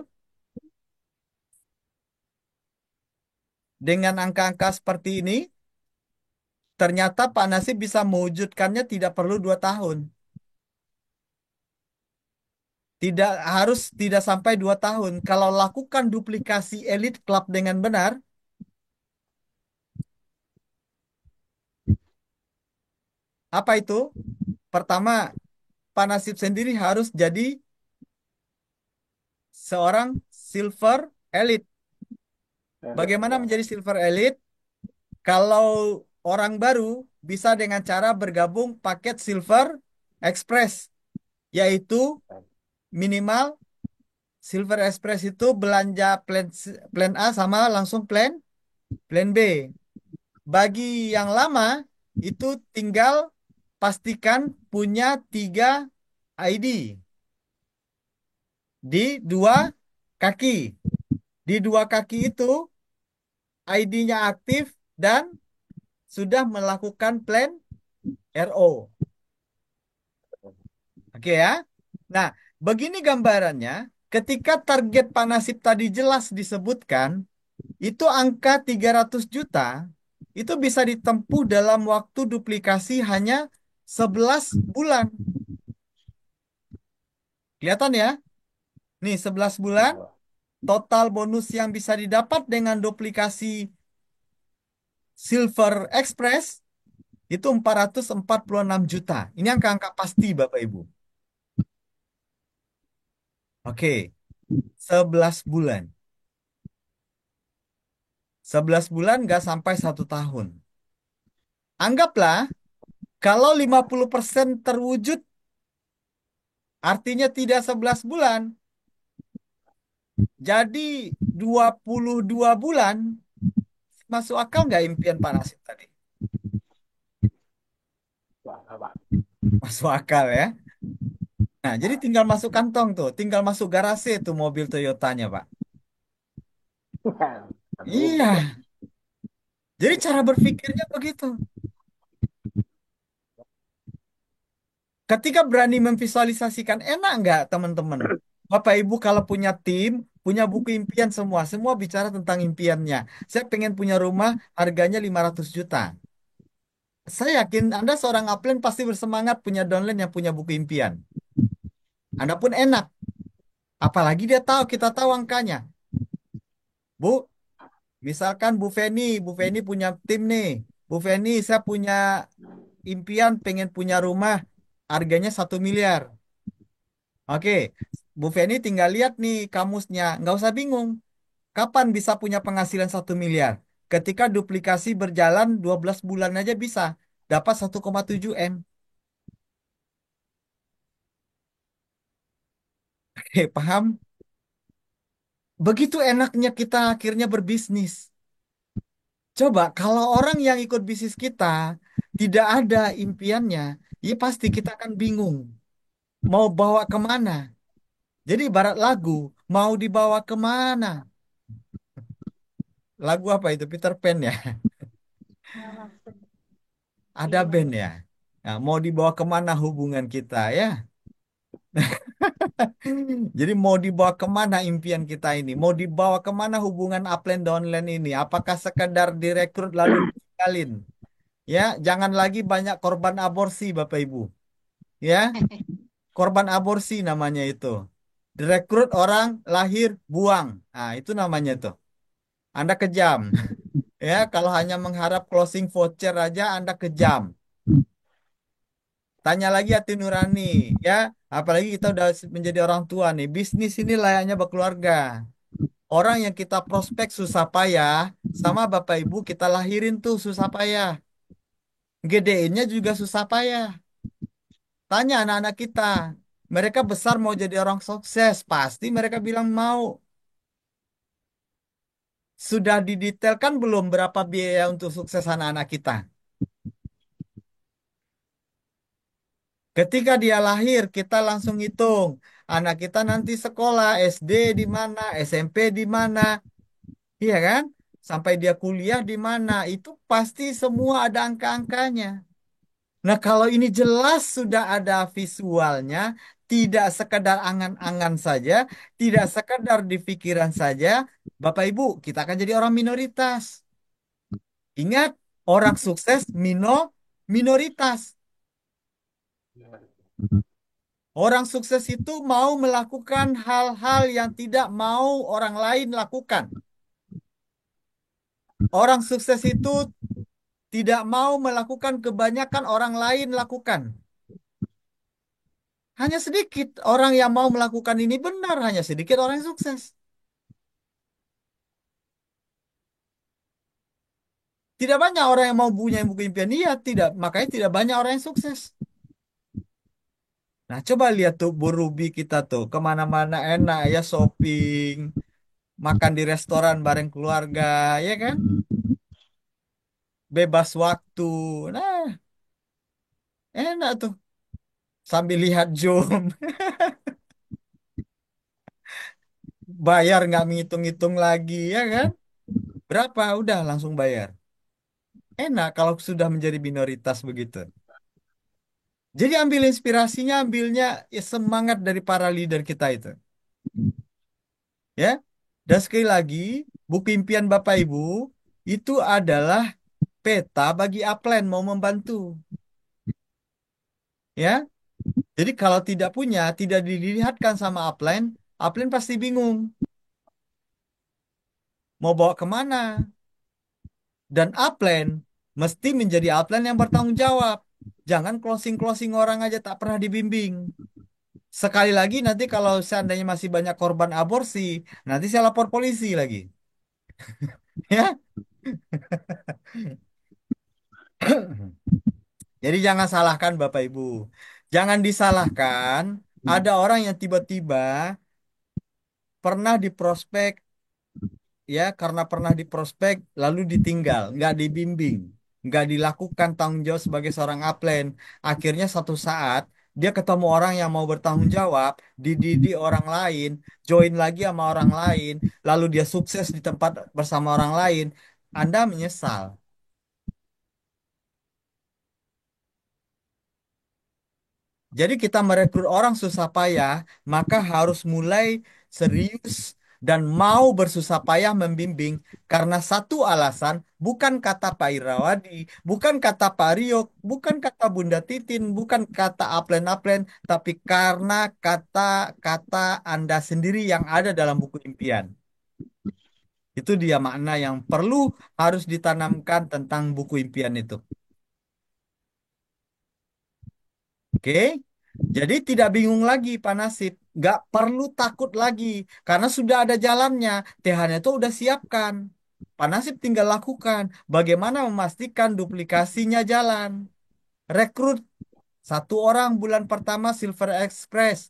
Dengan angka-angka seperti ini, ternyata Pak Nasib bisa mewujudkannya tidak perlu 2 tahun. Tidak harus tidak sampai 2 tahun. Kalau lakukan duplikasi Elite Club dengan benar, apa itu? Pertama, Pak Nasib sendiri harus jadi seorang Silver Elite. Bagaimana menjadi Silver Elite? Kalau orang baru bisa dengan cara bergabung paket Silver Express, yaitu minimal Silver Express itu belanja plan A sama langsung plan B. Bagi yang lama itu tinggal pastikan punya 3 ID di 2 kaki. Di 2 kaki itu ID-nya aktif dan sudah melakukan plan RO. Oke ya. Nah, begini gambarannya. Ketika target Pak Nasib tadi jelas disebutkan, itu angka 300 juta, itu bisa ditempuh dalam waktu duplikasi hanya 11 bulan. Kelihatan ya? Nih, 11 bulan, total bonus yang bisa didapat dengan duplikasi Silver Express itu 446 juta. Ini angka-angka pasti, Bapak Ibu. Oke, 11 bulan. 11 bulan nggak sampai 1 tahun. Anggaplah kalau 50% terwujud, artinya tidak 11 bulan, jadi 22 bulan, masuk akal nggak impian Pak Nasib tadi? Masuk akal ya. Nah, jadi tinggal masuk kantong tuh, tinggal masuk garasi tuh mobil Toyotanya, Pak. Iya, jadi cara berpikirnya begitu. Ketika berani memvisualisasikan, enak nggak teman-teman? Bapak Ibu kalau punya tim, punya buku impian semua, semua bicara tentang impiannya. Saya pengen punya rumah harganya 500 juta. Saya yakin Anda seorang upline pasti bersemangat punya downline yang punya buku impian. Anda pun enak. Apalagi dia tahu, kita tahu angkanya. Bu, misalkan Bu Feni punya tim nih. Bu Feni, saya punya impian pengen punya rumah harganya 1 miliar. Oke, Bu Feni tinggal lihat nih kamusnya. Nggak usah bingung. Kapan bisa punya penghasilan 1 miliar? Ketika duplikasi berjalan 12 bulan aja bisa. Dapat 1,7 M. Oke, paham? Begitu enaknya kita akhirnya berbisnis. Coba kalau orang yang ikut bisnis kita tidak ada impiannya, ya pasti kita akan bingung. Mau bawa kemana? Jadi ibarat lagu, mau dibawa kemana? Lagu apa itu? Peter Pan ya? Ada Iya. band ya? Nah, mau dibawa kemana hubungan kita ya? Jadi mau dibawa kemana impian kita ini? Mau dibawa kemana hubungan upline downline ini? Apakah sekedar direkrut lalu ditinggalin? Ya, jangan lagi banyak korban aborsi Bapak Ibu. Ya, korban aborsi namanya itu. Direkrut orang lahir buang. Nah, itu namanya tuh. Anda kejam. Ya, kalau hanya mengharap closing voucher aja Anda kejam. Tanya lagi hati nurani, ya. Apalagi kita udah menjadi orang tua nih. Bisnis ini layaknya berkeluarga. Orang yang kita prospek susah payah, sama Bapak Ibu kita lahirin tuh susah payah. Gedeinnya juga susah payah. Tanya anak-anak kita. Mereka besar mau jadi orang sukses. Pasti mereka bilang mau. Sudah didetailkan belum berapa biaya untuk sukses anak-anak kita? Ketika dia lahir, kita langsung hitung. Anak kita nanti sekolah, SD di mana, SMP di mana, iya kan? Sampai dia kuliah di mana, itu pasti semua ada angka-angkanya. Nah, kalau ini jelas sudah ada visualnya, tidak sekedar angan-angan saja, tidak sekedar di pikiran saja, Bapak Ibu, kita akan jadi orang minoritas. Ingat, orang sukses minoritas. Orang sukses itu mau melakukan hal-hal yang tidak mau orang lain lakukan. Orang sukses itu tidak mau melakukan kebanyakan orang lain lakukan. Hanya sedikit orang yang mau melakukan ini benar, hanya sedikit orang yang sukses. Tidak banyak orang yang mau punya buku impian. Iya, tidak. Makanya tidak banyak orang yang sukses. Nah, coba lihat tuh Bu Ruby kita tuh. Kemana-mana enak ya shopping. Makan di restoran bareng keluarga. Ya kan? Bebas waktu. Nah, enak tuh. Sambil lihat Zoom. Bayar nggak ngitung-ngitung lagi. Ya kan? Berapa? Udah langsung bayar. Enak kalau sudah menjadi minoritas begitu. Jadi ambil inspirasinya, ambilnya ya, semangat dari para leader kita itu. Ya. Dan sekali lagi, buku impian Bapak Ibu itu adalah peta bagi upline mau membantu. Ya. Jadi kalau tidak punya, tidak dilihatkan sama upline, upline pasti bingung. Mau bawa kemana? Dan upline mesti menjadi upline yang bertanggung jawab. Jangan closing-closing orang aja tak pernah dibimbing. Sekali lagi nanti kalau seandainya masih banyak korban aborsi, nanti saya lapor polisi lagi. Ya. Jadi jangan salahkan Bapak Ibu. Jangan disalahkan ada orang yang tiba-tiba pernah diprospek ya karena pernah diprospek lalu ditinggal, nggak dibimbing, nggak dilakukan tanggung jawab sebagai seorang upline. Akhirnya satu saat dia ketemu orang yang mau bertanggung jawab, dididik orang lain, join lagi sama orang lain, lalu dia sukses di tempat bersama orang lain. Anda menyesal. Jadi kita merekrut orang susah payah, maka harus mulai serius dan mau bersusah payah membimbing karena satu alasan, bukan kata Pak Irawadi, bukan kata Pak Rio, bukan kata Bunda Titin, bukan kata Aplen-Aplen, tapi karena kata-kata Anda sendiri yang ada dalam buku impian. Itu dia makna yang perlu harus ditanamkan tentang buku impian itu. Oke, jadi tidak bingung lagi Pak Nasib, nggak perlu takut lagi karena sudah ada jalannya. TH-nya itu udah siapkan. Pak Nasib tinggal lakukan. Bagaimana memastikan duplikasinya jalan? Rekrut satu orang bulan pertama Silver Express,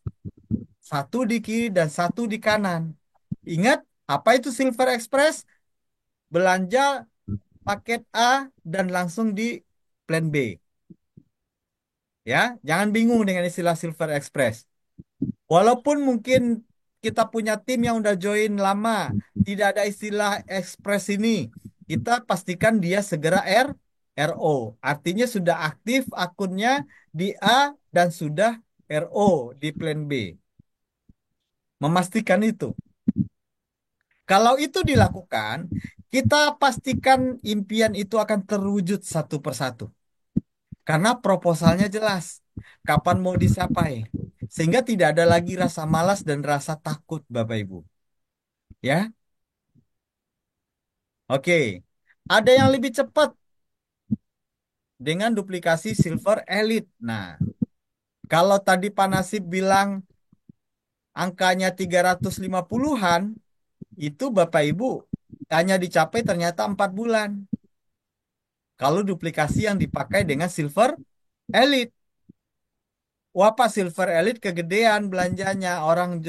satu di kiri dan satu di kanan. Ingat, apa itu Silver Express? Belanja paket A dan langsung di plan B. Ya, jangan bingung dengan istilah Silver Express. Walaupun mungkin kita punya tim yang udah join lama, tidak ada istilah ekspres ini. Kita pastikan dia segera RO. Artinya sudah aktif akunnya di A dan sudah RO di plan B. Memastikan itu. Kalau itu dilakukan, kita pastikan impian itu akan terwujud satu persatu. Karena proposalnya jelas, kapan mau dicapai. Sehingga tidak ada lagi rasa malas dan rasa takut, Bapak Ibu. Ya, oke. Ada yang lebih cepat dengan duplikasi Silver Elite. Nah, kalau tadi Pak Nasib bilang angkanya 350-an, itu Bapak Ibu hanya dicapai ternyata 4 bulan. Kalau duplikasi yang dipakai dengan Silver Elite. Wah, Pak, Silver Elite kegedean belanjanya. Orang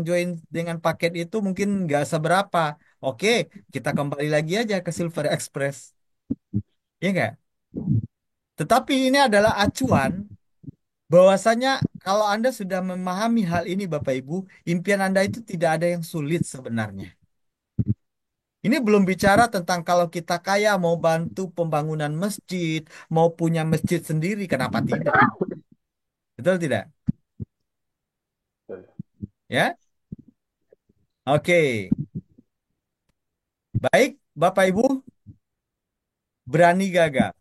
join dengan paket itu mungkin nggak seberapa. Oke, kita kembali lagi aja ke Silver Express. Iya nggak? Tetapi ini adalah acuan bahwasanya kalau Anda sudah memahami hal ini, Bapak Ibu, impian Anda itu tidak ada yang sulit sebenarnya. Ini belum bicara tentang kalau kita kaya mau bantu pembangunan masjid, mau punya masjid sendiri, kenapa tidak? Betul tidak? Ya? Oke. Baik, Bapak Ibu, berani gagal.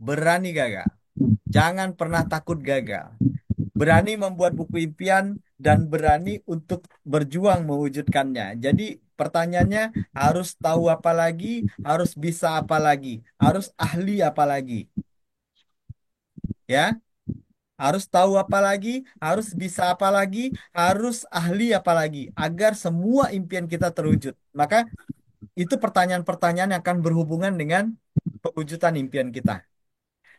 Berani gagal. Jangan pernah takut gagal. Berani membuat buku impian dan berani untuk berjuang mewujudkannya. Jadi pertanyaannya harus tahu apa lagi, harus bisa apa lagi, harus ahli apa lagi, ya? Harus tahu apa lagi, harus bisa apa lagi, harus ahli apa lagi agar semua impian kita terwujud. Maka itu pertanyaan-pertanyaan yang akan berhubungan dengan pewujudan impian kita.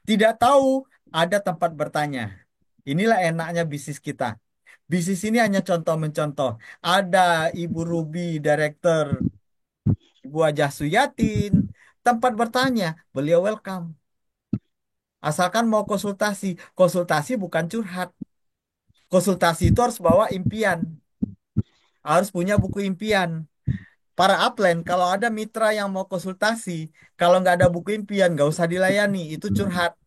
Tidak tahu, ada tempat bertanya. Inilah enaknya bisnis kita. Bisnis ini hanya contoh mencontoh. Ada Ibu Ruby, Direktur, Ibu Ajah Suyatin, tempat bertanya, beliau welcome. Asalkan mau konsultasi. Konsultasi bukan curhat. Konsultasi itu harus bawa impian. Harus punya buku impian. Para upline, kalau ada mitra yang mau konsultasi, kalau nggak ada buku impian, nggak usah dilayani. Itu curhat.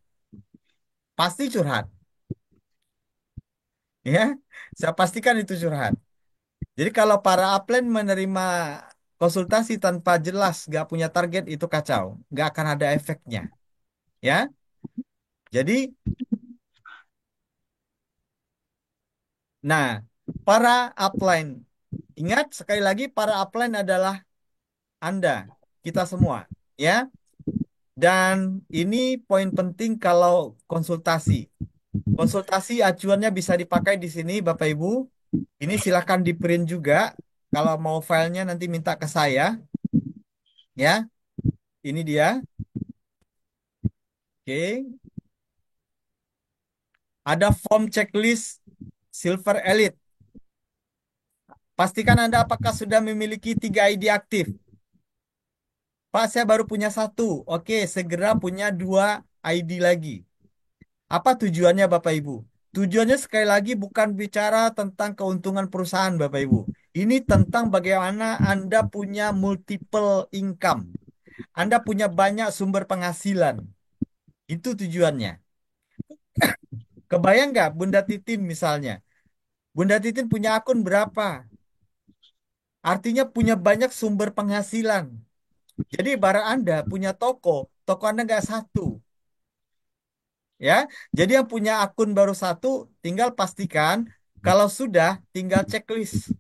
Pasti curhat. Ya, saya pastikan itu curhat. Jadi kalau para upline menerima konsultasi tanpa jelas, nggak punya target, itu kacau. Nggak akan ada efeknya. Ya, jadi, nah, para upline, ingat sekali lagi, para upline adalah Anda, kita semua. Ya, dan ini poin penting kalau konsultasi. Konsultasi acuannya bisa dipakai di sini, Bapak Ibu. Ini silakan di print juga. Kalau mau filenya nanti minta ke saya. Ya, ini dia. Oke. Ada form checklist Silver Elite. Pastikan Anda apakah sudah memiliki 3 ID aktif. Pak, saya baru punya satu. Oke, segera punya 2 ID lagi. Apa tujuannya Bapak Ibu? Tujuannya sekali lagi bukan bicara tentang keuntungan perusahaan Bapak Ibu. Ini tentang bagaimana Anda punya multiple income. Anda punya banyak sumber penghasilan. Itu tujuannya. Kebayang nggak Bunda Titin misalnya? Bunda Titin punya akun berapa? Artinya punya banyak sumber penghasilan. Jadi ibarat Anda punya toko, toko Anda nggak satu, ya. Jadi yang punya akun baru satu, tinggal pastikan kalau sudah tinggal checklist.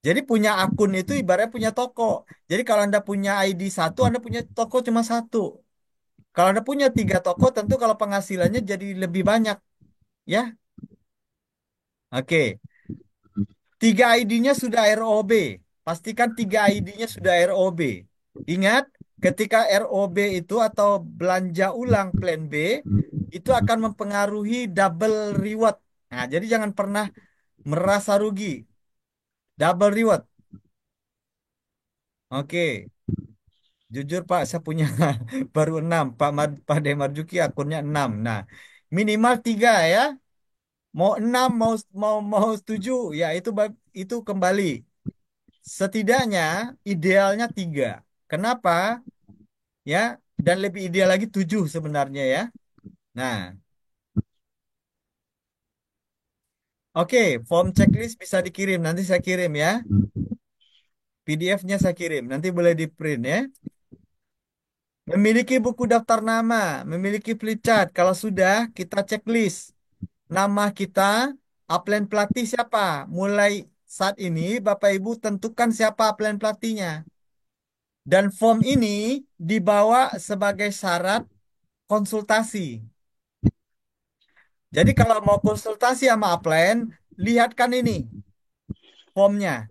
Jadi punya akun itu ibaratnya punya toko. Jadi kalau Anda punya ID satu, Anda punya toko cuma satu. Kalau Anda punya tiga toko, tentu kalau penghasilannya jadi lebih banyak, ya. Oke, tiga ID-nya sudah ROB. Pastikan tiga ID-nya sudah ROB. Ingat, ketika ROB itu atau belanja ulang plan B, itu akan mempengaruhi double reward. Nah, jadi jangan pernah merasa rugi. Double reward. Oke. Jujur Pak, saya punya baru 6. Pak De Marjuki akunnya 6. Nah, minimal 3 ya. Mau 6, mau 7, ya itu kembali. Setidaknya idealnya 3. Kenapa? Ya, dan lebih ideal lagi 7 sebenarnya ya. Nah, oke, form checklist bisa dikirim. Nanti saya kirim ya. PDF-nya saya kirim. Nanti boleh di print ya. Memiliki buku daftar nama, memiliki flipchart. Kalau sudah, kita checklist. Nama kita, upline pelatih siapa? Mulai saat ini, Bapak Ibu tentukan siapa upline pelatihnya. Dan form ini dibawa sebagai syarat konsultasi. Jadi kalau mau konsultasi sama upline, lihatkan ini formnya.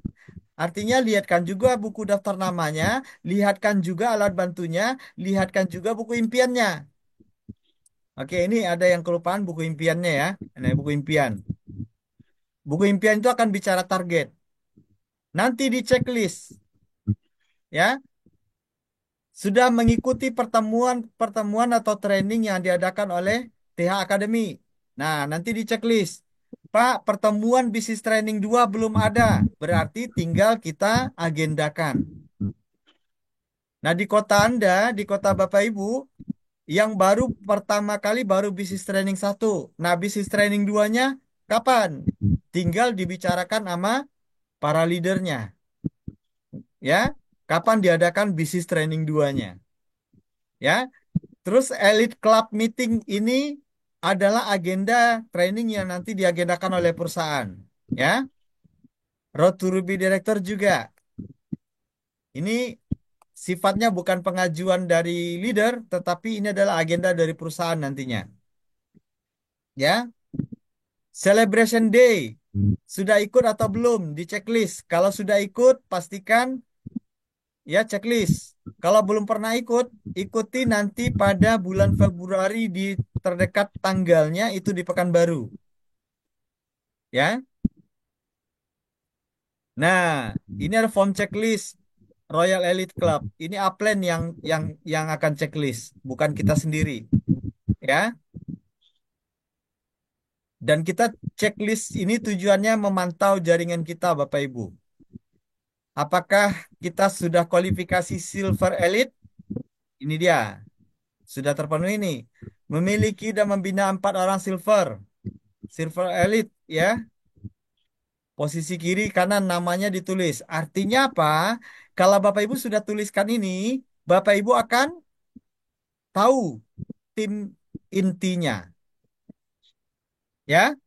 Artinya lihatkan juga buku daftar namanya, lihatkan juga alat bantunya, lihatkan juga buku impiannya. Oke, ini ada yang kelupaan buku impiannya ya. Ini buku impian. Buku impian itu akan bicara target. Nanti di checklist, ya. Sudah mengikuti pertemuan-pertemuan atau training yang diadakan oleh TH Academy. Nah, nanti di checklist. Pak, pertemuan bisnis training 2 belum ada. Berarti tinggal kita agendakan. Nah, di kota Anda, di kota Bapak Ibu, yang baru pertama kali baru bisnis training 1. Nah, bisnis training 2-nya kapan? Tinggal dibicarakan sama para leadernya. Ya, kapan diadakan bisnis training 2-nya. Ya, terus Elite Club Meeting ini adalah agenda training yang nanti diagendakan oleh perusahaan. Ya, Road to Ruby Director juga. Ini sifatnya bukan pengajuan dari leader, tetapi ini adalah agenda dari perusahaan nantinya. Ya, Celebration Day sudah ikut atau belum di checklist? Kalau sudah ikut, pastikan ya checklist. Kalau belum pernah ikut, ikuti nanti pada bulan Februari di terdekat tanggalnya itu di Pekanbaru. Ya. Nah, ini ada form checklist Royal Elite Club. Ini upline yang akan checklist, bukan kita sendiri, ya. Dan kita checklist ini tujuannya memantau jaringan kita, Bapak Ibu. Apakah kita sudah kualifikasi Silver Elite? Ini dia, sudah terpenuhi ini. Memiliki dan membina 4 orang Silver Elite, ya. Posisi kiri kanan namanya ditulis. Artinya apa? Kalau Bapak Ibu sudah tuliskan ini, Bapak Ibu akan tahu tim intinya, ya.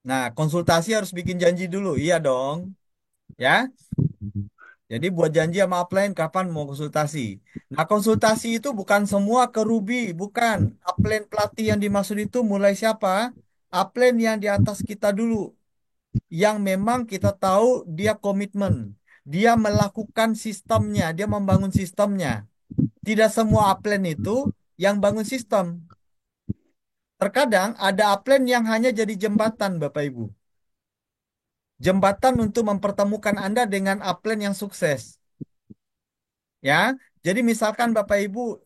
Nah, konsultasi harus bikin janji dulu, iya dong, ya. Jadi buat janji sama upline kapan mau konsultasi. Nah, konsultasi itu bukan semua ke Ruby, bukan. Upline pelatih yang dimaksud itu mulai siapa? Upline yang di atas kita dulu, yang memang kita tahu dia komitmen, dia melakukan sistemnya, dia membangun sistemnya. Tidak semua upline itu yang bangun sistem. Terkadang ada upline yang hanya jadi jembatan, Bapak Ibu. Jembatan untuk mempertemukan Anda dengan upline yang sukses. Ya, jadi misalkan Bapak Ibu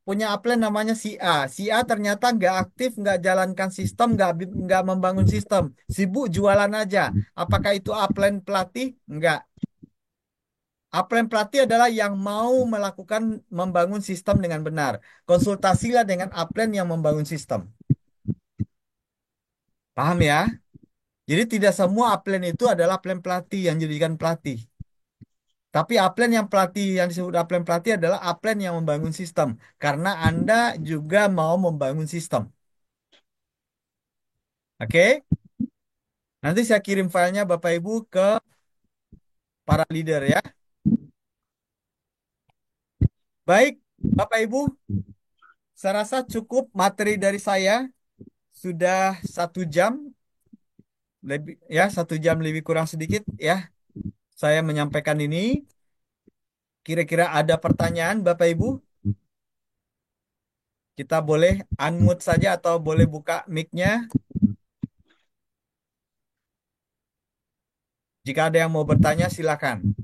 punya upline namanya si A. Si A ternyata nggak aktif, nggak jalankan sistem, nggak membangun sistem. Sibuk jualan aja. Apakah itu upline pelatih? Nggak. Upline pelatih adalah yang mau melakukan membangun sistem dengan benar. Konsultasilah dengan upline yang membangun sistem. Paham ya? Jadi tidak semua upline itu adalah upline pelatih yang dijadikan pelatih. Tapi upline yang pelatih yang disebut upline pelatih adalah upline yang membangun sistem. Karena Anda juga mau membangun sistem. Oke? Nanti saya kirim filenya Bapak Ibu ke para leader ya. Baik, Bapak Ibu, saya rasa cukup materi dari saya. Sudah 1 jam lebih ya, 1 jam lebih kurang sedikit ya. Saya menyampaikan ini. Kira-kira ada pertanyaan Bapak Ibu? Kita boleh unmute saja atau boleh buka mic-nya. Jika ada yang mau bertanya, silakan.